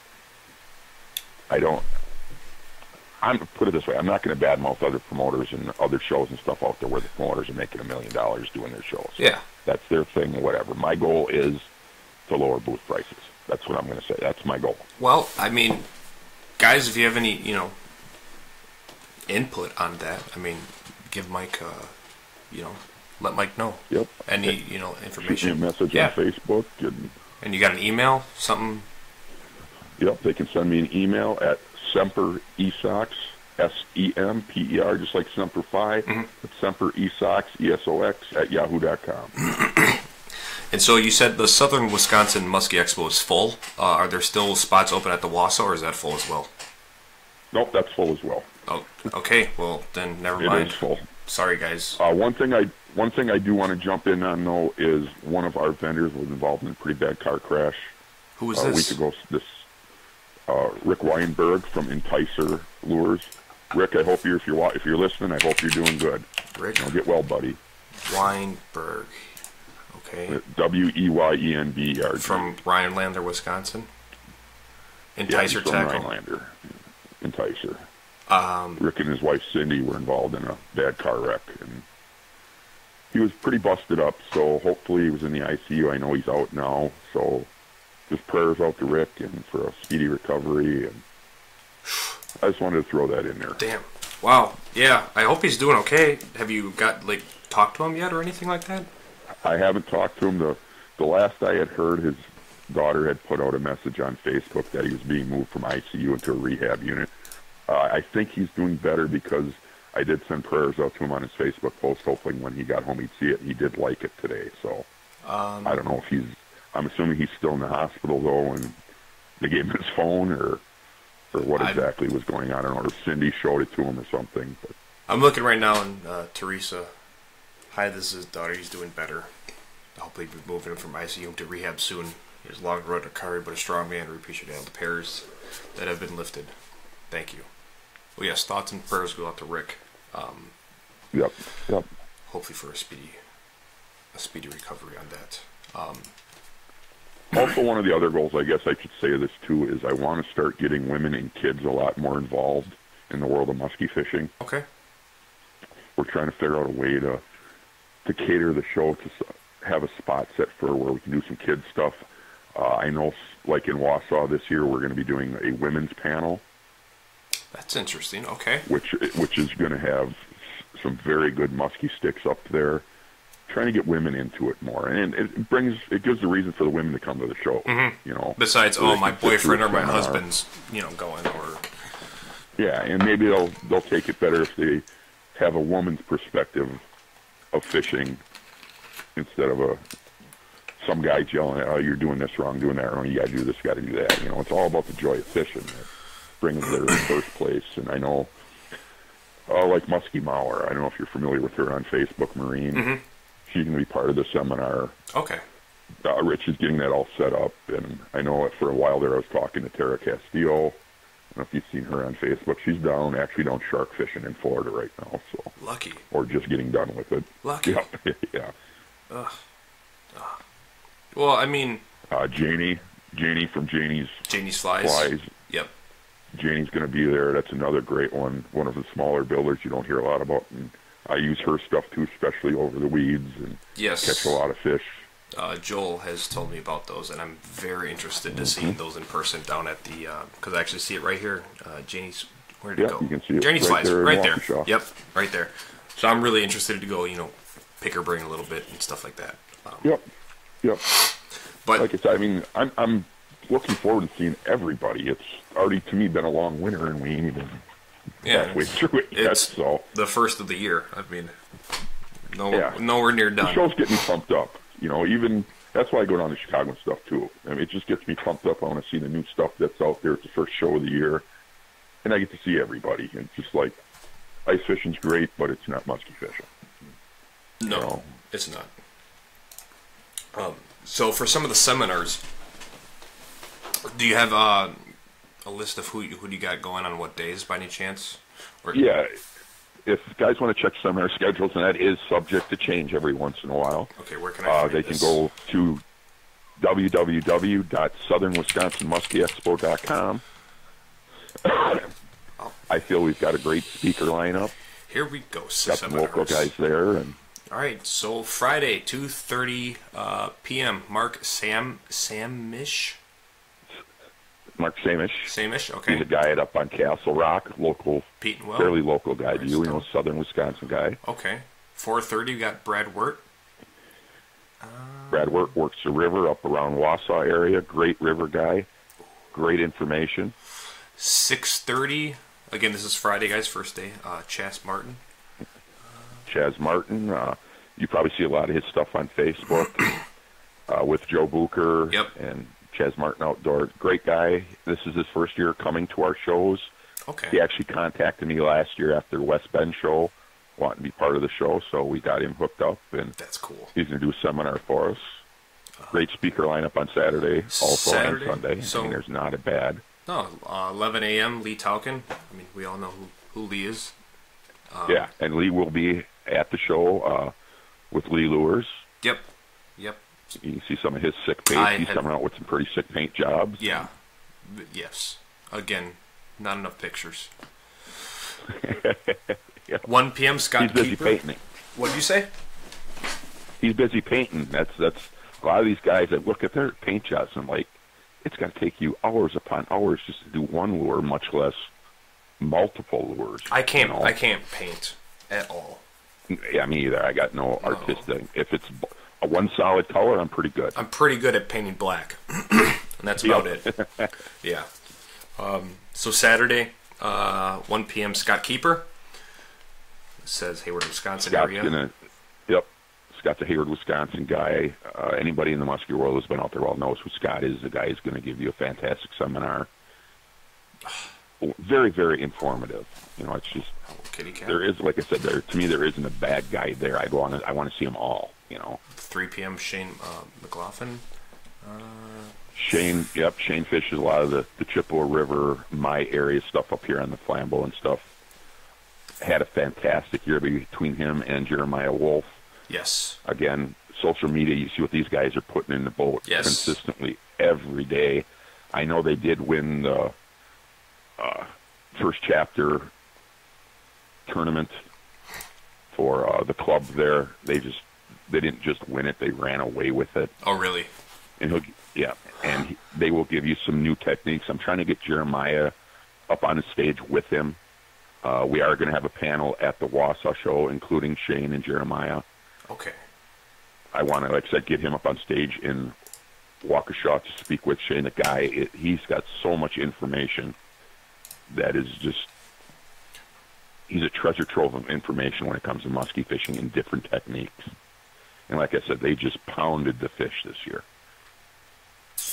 I'm put it this way, I'm not going to badmouth other promoters and other shows and stuff out there where the promoters are making $1 million doing their shows. Yeah. That's their thing, whatever. My goal is to lower booth prices. That's what I'm going to say. That's my goal. Well, I mean, guys, if you have any, input on that, I mean, give Mike, let Mike know. Yep. Any, information. Shoot me a message on Facebook. And you got an email, something? Yep, they can send me an email at Semper Esox, S-E-M-P-E-R, just like Semper Fi. Mm-hmm. It's Semper Esox, E-S-O-X, at yahoo.com. And so you said the Southern Wisconsin Muskie Expo is full. Are there still spots open at the Wausau, or is that full as well? Nope, that's full as well. Oh, okay. Well, then never mind. It is full. Sorry, guys. One thing I do want to jump in on, though, is one of our vendors was involved in a pretty bad car crash. Who was this? A week ago. Rick Weinberg from Enticer Lures. Rick, I hope if you're listening, I hope you're doing good. Rick, get well, buddy. Weinberg. Okay. Weyенberg. From Rhinelander, Wisconsin. Enticer from Tackle. Rhinelander. Enticer. Rick and his wife Cindy were involved in a bad car wreck, and he was pretty busted up, so hopefully he was in the ICU. I know he's out now, so just prayers out to Rick and for a speedy recovery, and I just wanted to throw that in there. Damn. Wow. Yeah, I hope he's doing okay. Have you talked to him yet or anything like that? I haven't talked to him. The last I had heard, his daughter had put out a message on Facebook that he was being moved from ICU into a rehab unit. I think he's doing better because I did send prayers out to him on his Facebook post. Hopefully when he got home he'd see it. He did like it today. So I don't know if I'm assuming he's still in the hospital though, and they gave him his phone or what exactly was going on. I don't know if Cindy showed it to him or something. But I'm looking right now, and Teresa, hi, this is his daughter. He's doing better. Hopefully we'll be moving him from ICU to rehab soon. He has a long road to carry, but a strong man. We appreciate all the prayers that have been lifted. Thank you. Well, yes, thoughts and prayers go out to Rick. Yep. Hopefully for a speedy recovery on that. Also, one of the other goals, I guess I should say this too, is I want to start getting women and kids a lot more involved in the world of musky fishing. Okay. We're trying to figure out a way to cater the show to have a spot set for where we can do some kids stuff. I know, like in Wausau this year, we're going to be doing a women's panel. That's interesting. Okay. Which is going to have some very good musky sticks up there. Trying to get women into it more, and it gives a reason for the women to come to the show. Mm-hmm. Besides, my boyfriend or my husband's, going or. Yeah, and maybe they'll take it better if they have a woman's perspective of fishing instead of some guy yelling, "Oh, you're doing this wrong, doing that wrong. You got to do this, got to do that." It's all about the joy of fishing that brings there in the first place. And I know, like Musky Mauer, I don't know if you're familiar with her on Facebook, Marine. Mm-hmm. She's going to be part of the seminar. Okay. Rich is getting that all set up, and I know for a while there I was talking to Tara Castillo. I don't know if you've seen her on Facebook. She's down shark fishing in Florida right now. So lucky. Or just getting done with it. Lucky. Yeah. Well, I mean... Janie from Janie's Flies. Yep. Janie's going to be there. That's another great one. One of the smaller builders you don't hear a lot about. And I use her stuff too, especially over the weeds and catch a lot of fish. Joel has told me about those, and I'm very interested to seeing those in person down at the, because I actually see it right here. Janie's, where'd it go? You can see it Janie's right Flies, there right there. Yep, right there. So I'm really interested to go, pick her brain a little bit and stuff like that. Yep. But like I said, I mean, I'm looking forward to seeing everybody. It's already, to me, been a long winter, and we ain't even halfway through it yet. It's so the first of the year. I mean, nowhere near done. The show's getting me pumped up. Even that's why I go down to Chicago and stuff too. I mean, it just gets me pumped up. I want to see the new stuff that's out there. It's the first show of the year, and I get to see everybody. And it's just like ice fishing's great, but it's not musky fishing. No, it's not. So for some of the seminars, do you have a list of who you got going on what days by any chance? Yeah. If guys want to check seminar schedules, and that is subject to change every once in a while. Okay, where can I find They can go to www.southernwisconsinmuskyexpo.com. I feel we've got a great speaker lineup. Here we go. Got some local guys there. And all right, so Friday, 2:30 p.m. Mark Samish. Mark Samish. Samish, okay. He's a guy up on Castle Rock, Pete and Will. Fairly local guy to you, Southern Wisconsin guy. Okay. 4:30, we got Brad Wirt. Brad Wirt works the river up around Wausau area. Great river guy. Great information. 6:30, again, this is Friday, guys, first day. Chas Martin. Chaz Martin. You probably see a lot of his stuff on Facebook with Joe Bucher. Yep. And Chaz Martin Outdoor, great guy. This is his first year coming to our shows. Okay. He actually contacted me last year after the West Bend show, wanting to be part of the show, so we got him hooked up, and that's cool. He's going to do a seminar for us. Great speaker lineup on Saturday, also Saturday? on Sunday. So there's not a bad. No, 11 a.m. Lee Tauken. I mean, we all know who Lee is. Yeah, and Lee will be at the show with Lee Lures. Yep. You can see some of his sick paint. He's coming out with some pretty sick paint jobs. Yeah. Yes. Again, not enough pictures. Yeah. 1 p.m. Scott He's busy Keeper. painting. What did you say? He's busy painting. That's a lot of these guys that look at their paint jobs and like, it's going to take you hours upon hours just to do one lure, much less multiple lures. I can't paint at all. Yeah, me either. I got no artistic. If it's a one solid color, I'm pretty good. I'm pretty good at painting black, and that's about it. Yeah. So Saturday, 1 p.m. Scott Keeper. It says Hayward, Wisconsin area. Scott's a Hayward, Wisconsin guy. Anybody in the musky world who's been out there well knows who Scott is. The guy is going to give you a fantastic seminar. Very, very informative. You know, it's just Kitty cat. There is, like I said, to me there isn't a bad guy there. I want to see them all. You know. 3 p.m. Shane McLaughlin. Shane fishes a lot of the Chippewa River, my area stuff up here on the Flambeau and stuff. Had a fantastic year between him and Jeremiah Wolf. Yes. Again, social media, you see what these guys are putting in the boat consistently every day. I know they did win the first chapter tournament for the club there. They didn't just win it, they ran away with it. Oh, really? And they will give you some new techniques. I'm trying to get Jeremiah up on the stage with him. We are going to have a panel at the Wausau show, including Shane and Jeremiah. Okay. I want to, like I said, get him up on stage in Waukesha to speak with Shane. The guy, he's got so much information that is just, he's a treasure trove of information when it comes to musky fishing and different techniques. And like I said, they just pounded the fish this year.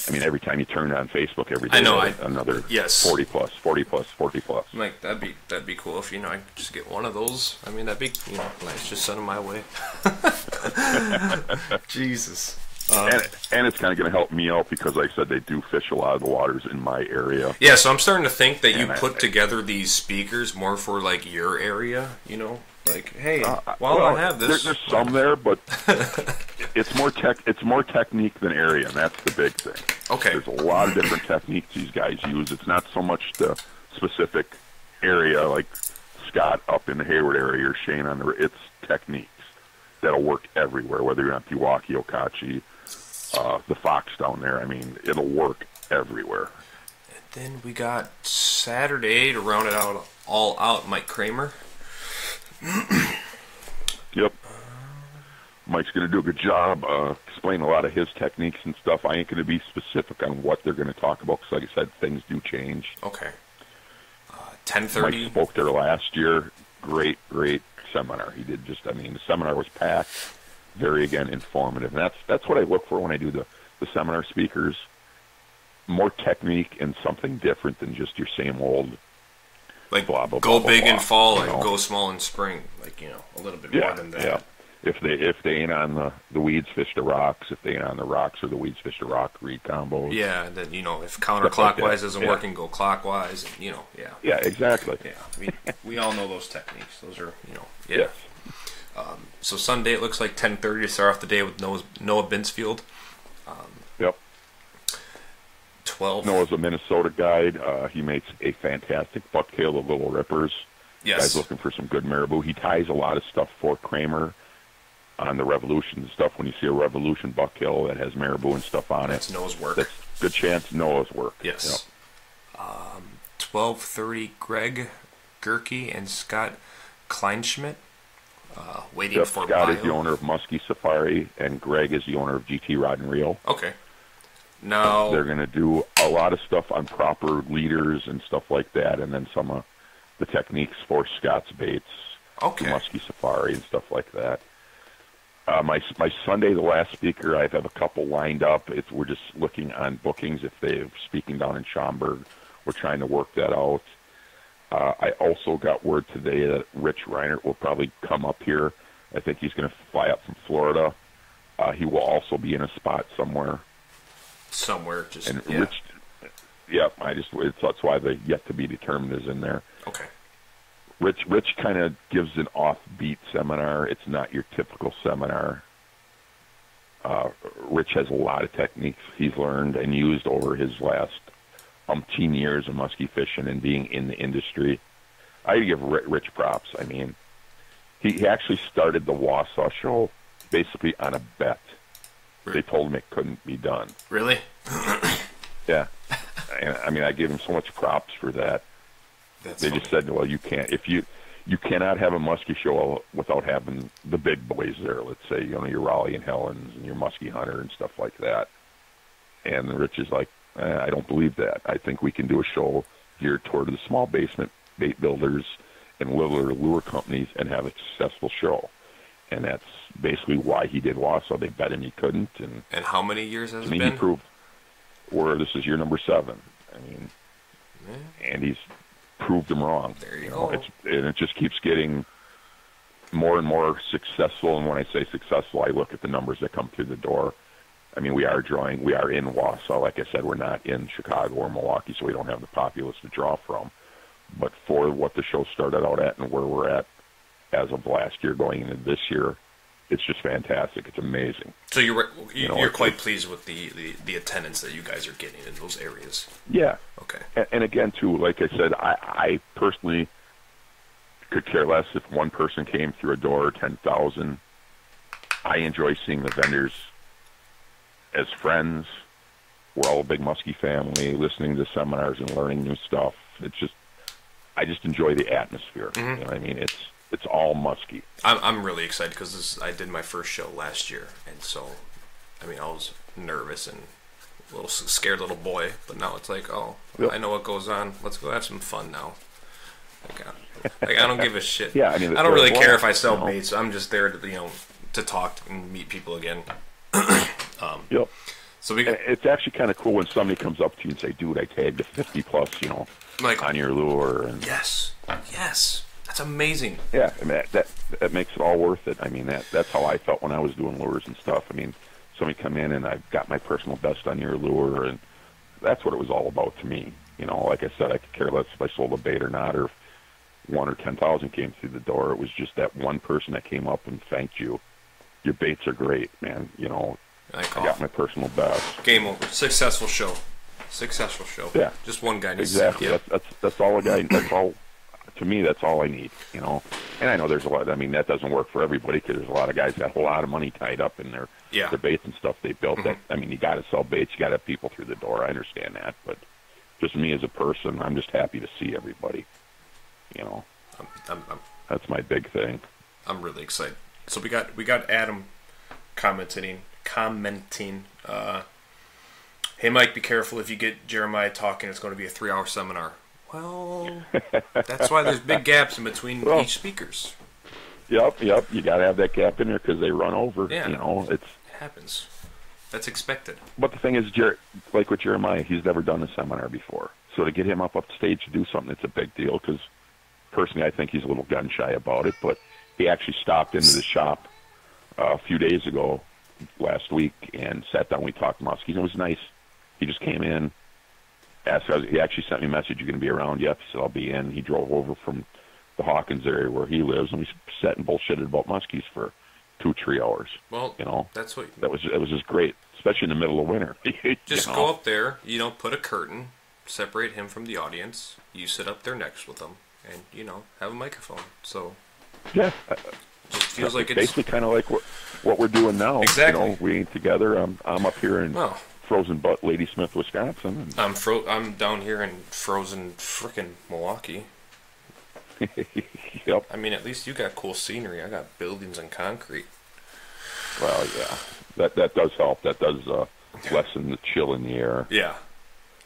I mean, every time you turn on Facebook every day, another 40 plus. I'm like, that'd be cool if I could just get one of those. I mean, that'd be nice. Just send them my way. Jesus. And it's kind of going to help me out because, like I said, they do fish a lot of the waters in my area. Yeah, so I'm starting to think that you put together these speakers more for like your area. Like, hey, I have this. There's some there, but it's more technique than area, and that's the big thing. Okay. There's a lot of different techniques these guys use. It's not so much the specific area like Scott up in the Hayward area or Shane on the. It's techniques that'll work everywhere, whether you're on Pewaukee, Okachi, the Fox down there. I mean, it'll work everywhere. And then we got Saturday to round it out all out. Mike Kramer. Yep. Mike's going to do a good job explaining a lot of his techniques and stuff. I ain't going to be specific on what they're going to talk about because, like I said, things do change. Okay. 10:30. Mike spoke there last year. Great seminar. He did the seminar was packed. Very, again, informative. And that's what I look for when I do the seminar speakers. More technique and something different than just your same old. Like, blah, blah, go blah, big blah, in fall blah, and go small in spring. Like, a little bit more than that. Yeah. If they ain't on the weeds, fish the rocks. If they ain't on the rocks or the weeds, fish the rock, read combos. Yeah, then, if counterclockwise isn't working, go clockwise. And, yeah. Yeah, exactly. Yeah, we all know those techniques. Those are, yeah. Yes. So Sunday, it looks like 10:30 to start off the day with Noah Binsfield. Yep. 12. Noah's a Minnesota guide. He makes a fantastic bucktail of Little Rippers. Yes. Guy's looking for some good marabou. He ties a lot of stuff for Kramer on the Revolution stuff. When you see a Revolution bucktail that has marabou and stuff on That's it, Noah's work. That's good chance Noah's work. Yes. Yep. 12:30, Greg Gerke and Scott Kleinschmidt. Waiting for Scott bio. is the owner of Musky Safari, and Greg is the owner of GT Rod and Reel. Okay. Now they're going to do a lot of stuff on proper leaders and stuff like that, and then some of the techniques for Scott's baits, okay, the Musky Safari and stuff like that. My Sunday, the last speaker, I have a couple lined up. We're just looking on bookings if they're speaking down in Schaumburg. We're trying to work that out. I also got word today that Rich Reinert will probably come up here. I think he's going to fly up from Florida. He will also be in a spot somewhere. Somewhere, just and yeah. Yep, that's why the yet to be determined is in there. Okay. Rich kind of gives an offbeat seminar. It's not your typical seminar. Rich has a lot of techniques he's learned and used over his last umpteen years of musky fishing and being in the industry. I give Rich props. I mean, he actually started the Wausau show basically on a bet. They told him it couldn't be done. Really? Yeah. And, I mean, I give him so much props for that. They just said, well, you can't, if you cannot have a muskie show without having the big boys there. Let's say, your Raleigh and Helens and your Muskie Hunter and stuff like that. And Rich is like, I don't believe that. I think we can do a show geared toward the small basement bait builders and littler lure companies and have a successful show. And that's basically why he did Wausau. They bet him he couldn't. And how many years has it been? He proved, this is year number 7. I mean, and he's proved them wrong. There you go. And it just keeps getting more and more successful. And when I say successful, I look at the numbers that come through the door. I mean, we are in Wausau. Like I said, we're not in Chicago or Milwaukee, so we don't have the populace to draw from. But for what the show started out at and where we're at as of last year going into this year, it's just fantastic. It's amazing. So you're quite pleased with the attendance that you guys are getting in those areas? Yeah. Okay. And again, too, like I said, I personally could care less if one person came through a door or 10,000. I enjoy seeing the vendors as friends. We're all a big Muskie family, listening to seminars and learning new stuff. I just enjoy the atmosphere. Mm-hmm. You know what I mean? It's all Muskie. I'm really excited because I did my first show last year, and so, I mean, I was nervous and a little scared little boy, but now it's like, I know what goes on. Let's go have some fun now. Like I don't give a shit. Yeah, I mean, I don't really care if I sell baits. I'm just there to talk and meet people again. Yep. So it's actually kind of cool when somebody comes up to you and say, "Dude, I tagged a 50 plus, like on your lure." And yes, that's amazing. Yeah, I mean, that makes it all worth it. I mean, that's how I felt when I was doing lures and stuff. I mean, somebody come in and I've got my personal best on your lure, and that's what it was all about to me. Like I said, I could care less if I sold a bait or not, or if 1 or 10,000 came through the door. It was just that one person that came up and thanked you. Your baits are great, man. I got my personal best. Game over. Successful show. Yeah. Just one guy needs exactly. to That's all a guy. That's all. To me, that's all I need. And I know there's a lot. I mean, that doesn't work for everybody because there's a lot of guys that have a lot of money tied up in their baits and stuff they built. Mm-hmm. I mean, you got to sell baits. You got to have people through the door. I understand that, but just me as a person, I'm just happy to see everybody. That's my big thing. I'm really excited. So we got Adam commenting. Hey Mike, be careful if you get Jeremiah talking. It's going to be a 3-hour seminar. Well, that's why there's big gaps in between each speakers. Yep. You got to have that gap in there because they run over. Yeah, it happens. That's expected. But the thing is, like with Jeremiah, he's never done a seminar before. So to get him up stage to do something, it's a big deal because personally I think he's a little gun shy about it. But he actually stopped into the shop a few days ago, last week, and sat down. We talked muskies. It was nice. He just came in, asked. He actually sent me a message. "You going to be around yet?" He said, "I'll be in." He drove over from the Hawkins area where he lives, and we sat and bullshitted about muskies for 2-3 hours. Well, that's what it was just great, especially in the middle of winter. Just go up there. Put a curtain, separate him from the audience. You sit up there next with him, and have a microphone. So yeah. Just feels like it's basically kind of like what we're doing now. Exactly. We ain't together. I'm up here in frozen butt Ladysmith, Wisconsin. I'm down here in frozen frickin' Milwaukee. Yep. I mean, at least you got cool scenery. I got buildings and concrete. Well, yeah, that does help. That does lessen the chill in the air. Yeah.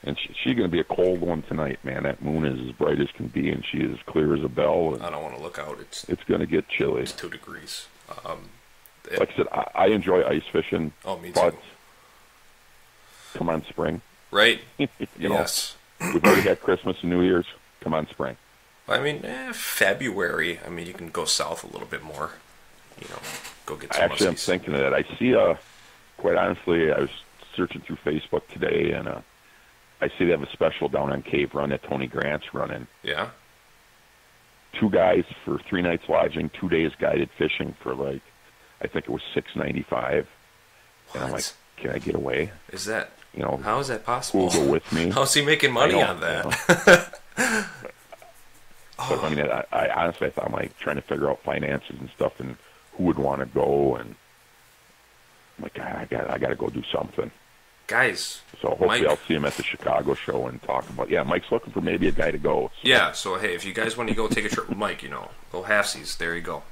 And she's going to be a cold one tonight, man. That moon is as bright as can be, and she is as clear as a bell. And I don't want to look out. It's going to get chilly. It's 2 degrees. Like I said, I enjoy ice fishing. Oh, me too. But come on, spring. Right. Yes. We've already had Christmas and New Year's. Come on, spring. I mean, February. I mean, you can go south a little bit more. Go get some Actually, muskies. I'm thinking of that. I see, quite honestly, I was searching through Facebook today, and I see they have a special down on Cave Run that Tony Grant's running. Yeah. 2 guys for 3 nights lodging, 2 days guided fishing for like, I think it was $6.95. And I'm like, can I get away? Is that, you know, how is that possible? Who'll go with me? How's he making money on that? You know? But, I mean, I honestly, I thought, I'm like trying to figure out finances and stuff and who would want to go, and I'm like, I got to go do something. Guys, so hopefully Mike, I'll see him at the Chicago show and talk about. Yeah, Mike's looking for maybe a guy to go. So. Yeah, so hey, if you guys want to go take a trip with Mike, you know, go halfsies. There you go.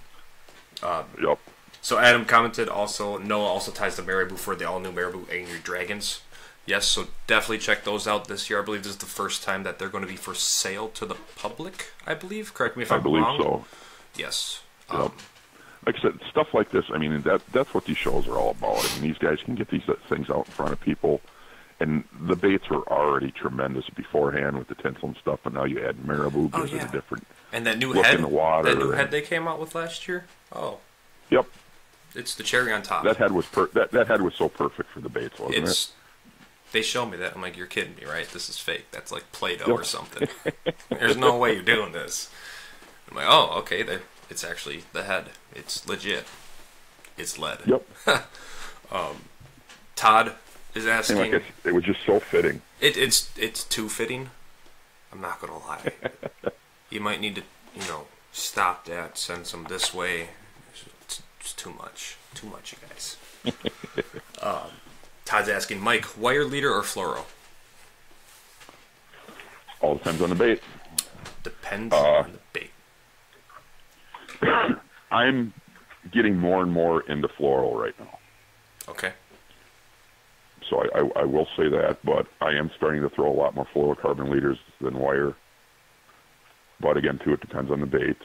Yep. So Adam commented also. Noah also ties the Marabou for the all-new Marabou Angry Dragons. Yes, so definitely check those out this year. I believe this is the first time that they're going to be for sale to the public. I believe. Correct me if I'm wrong. I believe so. Yes. Yep. Like I said, stuff like this, I mean, that's what these shows are all about. I mean, these guys can get these things out in front of people, and the baits were already tremendous beforehand with the tinsel and stuff, but now you add Marabou, gives it a different and that new look head, in the water. that new head they came out with last year? Oh. Yep. It's the cherry on top. That head was that head was so perfect for the baits, wasn't it? They show me that. I'm like, you're kidding me, right? This is fake. That's like Play-Doh or something. There's no way you're doing this. I'm like, oh, okay. It's actually the head. It's legit. It's lead. Yep. Todd is asking. And like it was just so fitting. It's too fitting. I'm not gonna lie. You might need to, stop that. Send some this way. It's too much. Too much, you guys. Todd's asking, Mike, wire leader or fluoro? All depends on the bait. Depends on the bait. I'm getting more and more into fluoro right now. Okay. So I will say that, but I am starting to throw a lot more fluorocarbon leaders than wire. But again, too, it depends on the bait.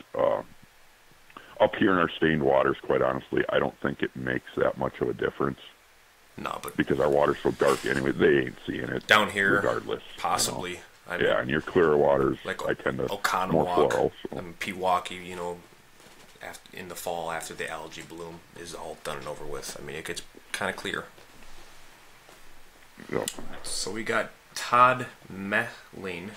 Up here in our stained waters, quite honestly, I don't think it makes that much of a difference. No, but because our water's so dark anyway, they ain't seeing it. Down here, regardless, possibly. I mean, yeah, and your clearer waters, like I tend to Oconomowoc, more fluoro. So. And Pewaukee, in the fall after the algae bloom is all done and over with. I mean, it gets kind of clear. Yep. So we got Todd Mehlin.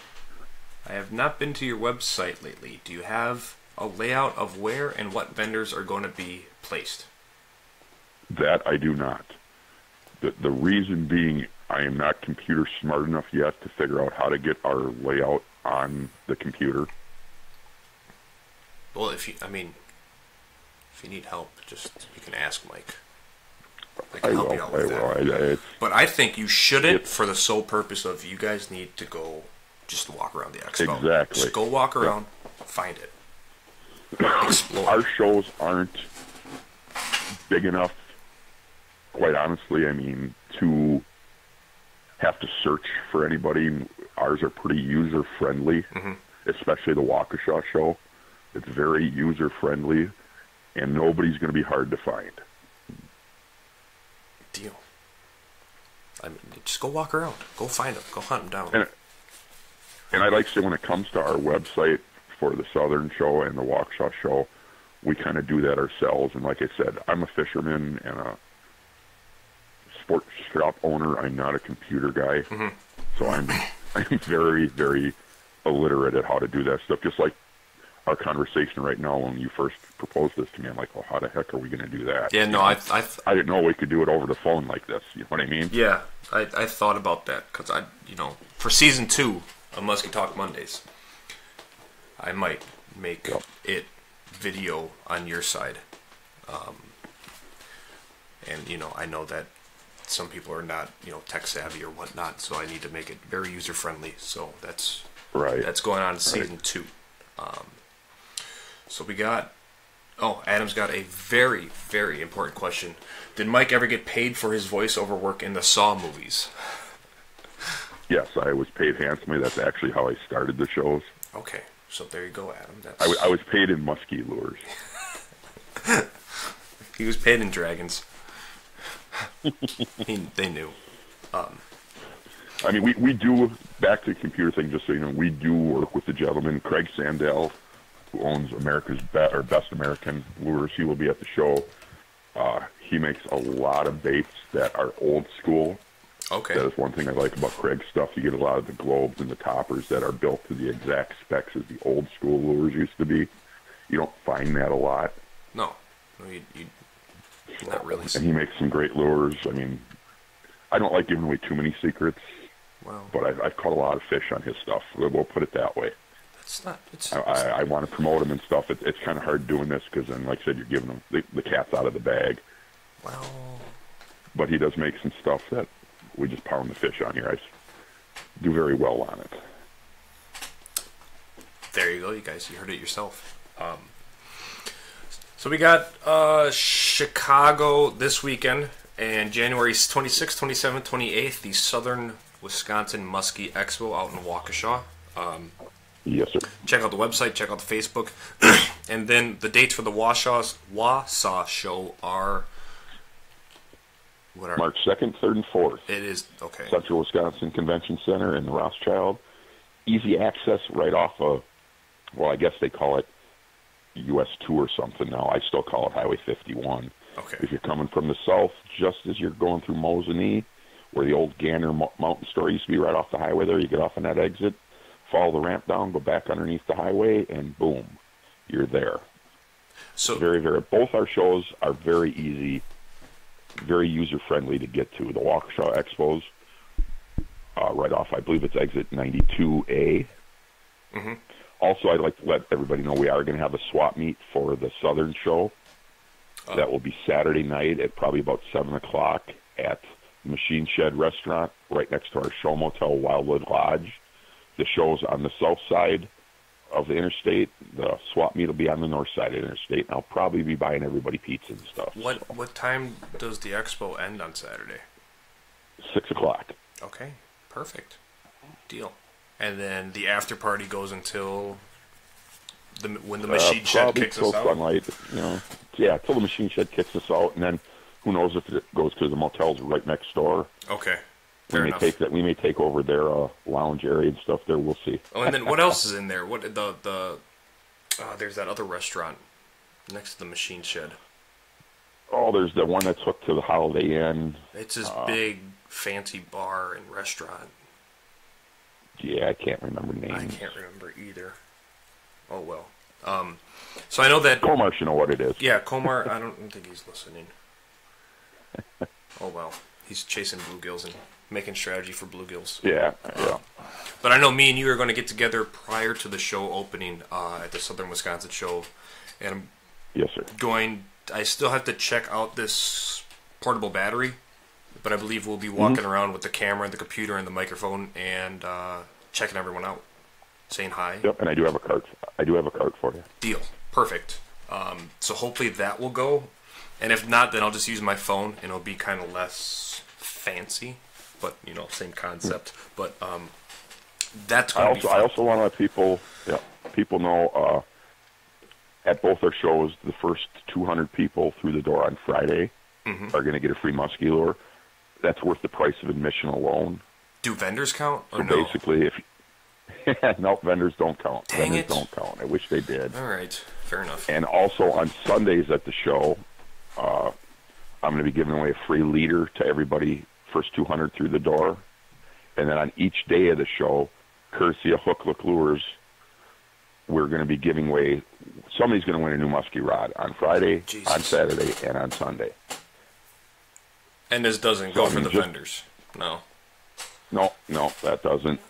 I have not been to your website lately. Do you have a layout of where and what vendors are going to be placed? That I do not. The reason being, I am not computer smart enough yet to figure out how to get our layout on the computer. Well, if you need help, you can ask Mike. I can help you out with that. But I think you shouldn't, for the sole purpose of you guys need to go just walk around the expo. Exactly. Just go walk around, find it, explore. Our shows aren't big enough, quite honestly, I mean, to have to search for anybody. Ours are pretty user-friendly, especially the Waukesha show. It's very user-friendly, and nobody's going to be hard to find. Deal. I mean, just go walk around. Go find them. Go hunt them down. And I like to say, when it comes to our website for the Southern show and the Waukesha show, we kind of do that ourselves. And like I said, I'm a fisherman and a sports shop owner. I'm not a computer guy. So I'm very, very illiterate at how to do that stuff. Just like our conversation right now, when you first proposed this to me, I'm like, oh, how the heck are we going to do that? Yeah, no, I didn't know we could do it over the phone like this. You know what I mean? Yeah, I thought about that because for season 2 of Musky Talk Mondays, I might make it video on your side. And, I know that some people are not, tech savvy or whatnot, so I need to make it very user friendly. So that's going on in season 2. So we got, Adam's got a very, very important question. Did Mike ever get paid for his voiceover work in the Saw movies? Yes, I was paid handsomely. That's actually how I started the shows. Okay, so there you go, Adam. I was paid in musky lures. He was paid in dragons. They knew. I mean, we do, back to the computer thing, just so you know, we do work with the gentleman, Craig Sandell, who owns America's Best American Lures. He will be at the show. He makes a lot of baits that are old school. Okay. That is one thing I like about Craig's stuff. You get a lot of the globes and the toppers that are built to the exact specs as the old school lures used to be. You don't find that a lot. No, not really. And he makes some great lures. I mean, I don't like giving away too many secrets, but I've caught a lot of fish on his stuff. We'll put it that way. It's not. I want to promote him and stuff. It's kind of hard doing this because then, like I said, you're giving him the cat's out of the bag. Well, but he does make some stuff that we just pound the fish on here. I do very well on it. There you go, you guys. You heard it yourself. So we got Chicago this weekend, and January 26th, 27th, 28th, the Southern Wisconsin Musky Expo out in Waukesha. Yes, sir. Check out the website, check out the Facebook. And then the dates for the Wausau show are... March 2nd, 3rd, and 4th. It is, okay. Central Wisconsin Convention Center in Rothschild. Easy access right off of, well, I guess they call it US 2 or something now. I still call it Highway 51. Okay. If you're coming from the south, just as you're going through Mosinee, where the old Gander Mountain Store used to be right off the highway there, you get off on that exit, follow the ramp down, go back underneath the highway, and boom, you're there. So both our shows are very easy, very user-friendly to get to. The Waukesha Expos, right off, I believe it's exit 92A. Mm-hmm. Also, I'd like to let everybody know we are going to have a swap meet for the Southern show. That will be Saturday night at probably about 7 o'clock at Machine Shed Restaurant, right next to our show motel, Wildwood Lodge. The show's on the south side of the interstate. The swap meet will be on the north side of the interstate, and I'll probably be buying everybody pizza and stuff. What time does the expo end on Saturday? 6 o'clock. Okay, perfect. Deal. And then the after party goes until when the machine shed kicks us out? Sunlight, till the machine shed kicks us out, and then who knows if it goes to the motels right next door. Okay. We may take over their lounge area and stuff there. We'll see. Oh, and then what else is in there? There's that other restaurant next to the machine shed. Oh, there's the one that's hooked to the Holiday Inn. It's this big, fancy bar and restaurant. Yeah, I can't remember names. I can't remember either. Oh, well. So I know that... Komar should know what it is. Yeah, Komar, I don't think he's listening. Oh, well. He's chasing bluegills and making strategy for bluegills. Yeah. But I know me and you are going to get together prior to the show opening at the Southern Wisconsin show. And yes, sir. I still have to check out this portable battery, but I believe we'll be walking around with the camera and the computer and the microphone and checking everyone out, saying hi. Yep, and I do have a cart. For you. Deal. Perfect. So hopefully that will go. And if not, then I'll just use my phone, and it'll be kind of less fancy, but, same concept. But that's going to be fun. I also want to let people know at both our shows, the first 200 people through the door on Friday are going to get a free musky lure. That's worth the price of admission alone. Do vendors count? Or so no? Basically, no, vendors don't count. Dang vendors it. don't count. I wish they did. All right, fair enough. And also on Sundays at the show, I'm going to be giving away a free leader to everybody, first 200 through the door. And then on each day of the show, courtesy of Hook Look Lures, we're going to be giving away, somebody's going to win a new musky rod on Friday, on Saturday, and on Sunday. And this doesn't go for the vendors? No. No, that doesn't.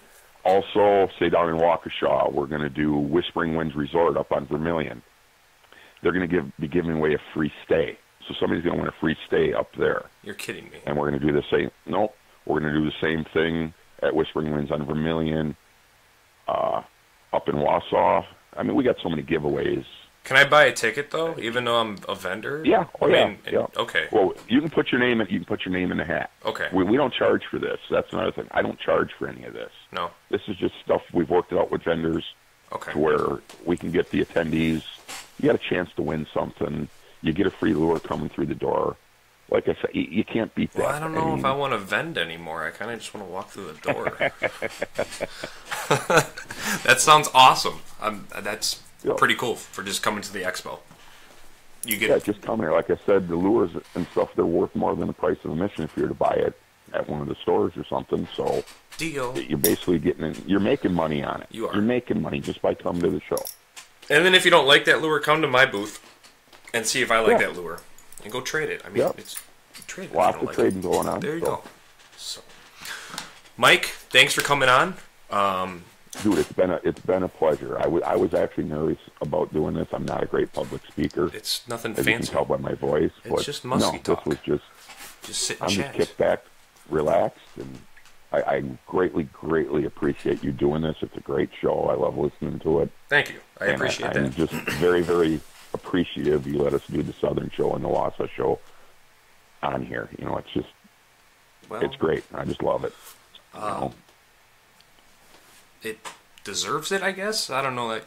Also, say down in Waukesha, we're going to do Whispering Winds Resort up on Vermilion. They're going to be giving away a free stay. So somebody's going to win a free stay up there. You're kidding me. And we're going to do the same. No, we're going to do the same thing at Whispering Winds on Vermilion, up in Wausau. I mean, we got so many giveaways. Can I buy a ticket though, even though I'm a vendor? Yeah. Yeah. Okay. Well, you can put your name in the hat. Okay. We don't charge for this. That's another thing. I don't charge for any of this. No. This is just stuff we've worked out with vendors. Okay. To where we can get the attendees. You got a chance to win something. You get a free lure coming through the door. Like I said, you can't beat that. Well, I don't know if I want to vend anymore. I kind of just want to walk through the door. That sounds awesome. That's pretty cool for just coming to the expo. Just come here. Like I said, the lures and stuff, they're worth more than the price of admission if you were to buy it at one of the stores or something. So deal. you're basically you're making money on it. You are. You're making money just by coming to the show. And then if you don't like that lure, come to my booth and see if I like that lure, and go trade it. I mean, it's trade it. Lots of trading going on. There you go. So, Mike, thanks for coming on. Dude, it's been a pleasure. I was actually nervous about doing this. I'm not a great public speaker. It's nothing as fancy. You can tell by my voice. It's just musky talk. This was just sit and I'm chat. just kicked back, relaxed, and I greatly appreciate you doing this. It's a great show. I love listening to it. Thank you. I appreciate that. I'm just very appreciative you let us do the Southern show and the Wausau show on here. You know, it's just it's great. I just love it. You know? It deserves it, I guess. I don't know. Like,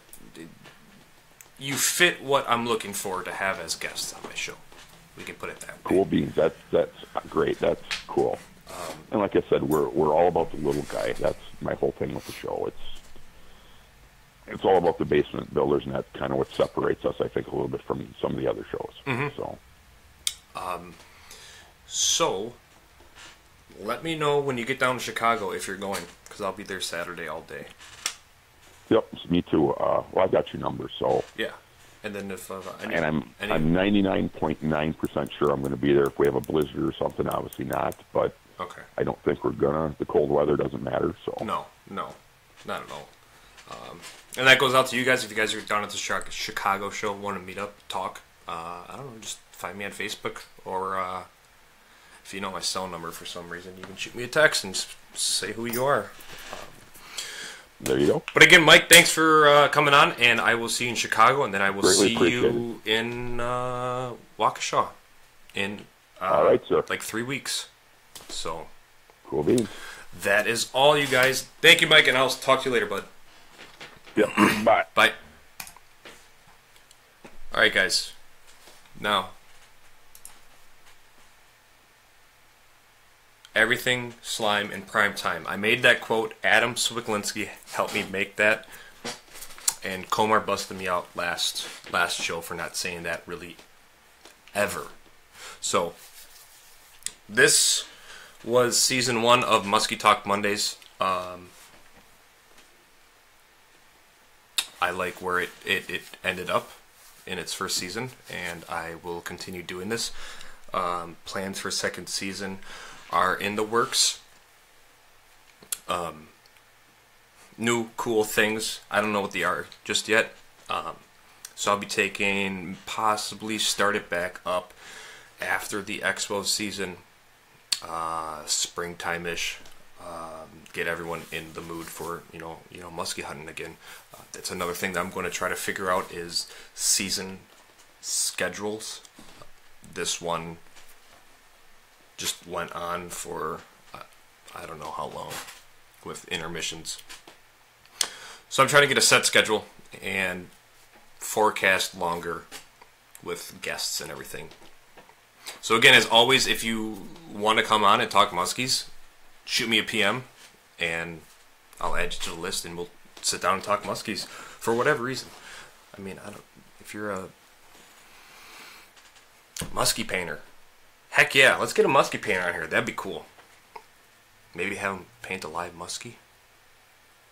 you fit what I'm looking for to have as guests on my show. We can put it that way. Cool beans. That's great. That's cool. And like I said, we're all about the little guy. That's my whole thing with the show. It's all about the basement builders, and that's kind of what separates us, I think, a little bit from some of the other shows. Mm-hmm. So, let me know when you get down to Chicago if you're going, because I'll be there Saturday all day. Yep, me too. Well, I've got your number, so yeah. And then if I'm 99.9% sure I'm going to be there. If we have a blizzard or something, obviously not. But okay. I don't think we're gonna. The cold weather doesn't matter. So no, not at all. And that goes out to you guys. If you guys are down at the Chicago show, want to meet up, talk. I don't know, just find me on Facebook, or if you know my cell number for some reason, you can shoot me a text and say who you are. There you go. But again, Mike, thanks for coming on, and I will see you in Chicago, and then I will see you in Waukesha in all right, sir. like 3 weeks. So cool beans. That is all, you guys. Thank you, Mike, and I'll talk to you later, bud. Yep. Bye. Bye. All right, guys. Now, everything slime in prime time. I made that quote. Adam Swiklinski helped me make that, and Komar busted me out last show for not saying that really ever. So this was season 1 of Musky Talk Mondays. I like where it ended up in its first season, and I will continue doing this. Plans for second season are in the works. New cool things. I don't know what they are just yet. So I'll be possibly start it back up after the Expo season, springtime-ish. Get everyone in the mood for musky hunting again. That's another thing that I'm going to try to figure out is season schedules. This one just went on for I don't know how long with intermissions. So I'm trying to get a set schedule and forecast longer with guests and everything. So again, as always, if you want to come on and talk muskies, shoot me a PM and I'll add you to the list and we'll sit down and talk muskies for whatever reason. I mean, if you're a musky painter, heck yeah, let's get a musky painter on here. That'd be cool. Maybe have him paint a live musky.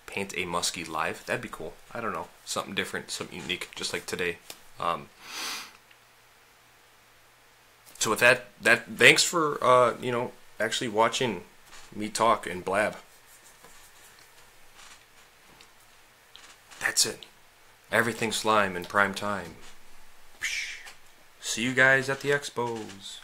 Paint a musky live. That'd be cool. I don't know. Something different, something unique, just like today. So with that, thanks for actually watching me talk and blab. That's it. Everything slime in prime time. See you guys at the expos.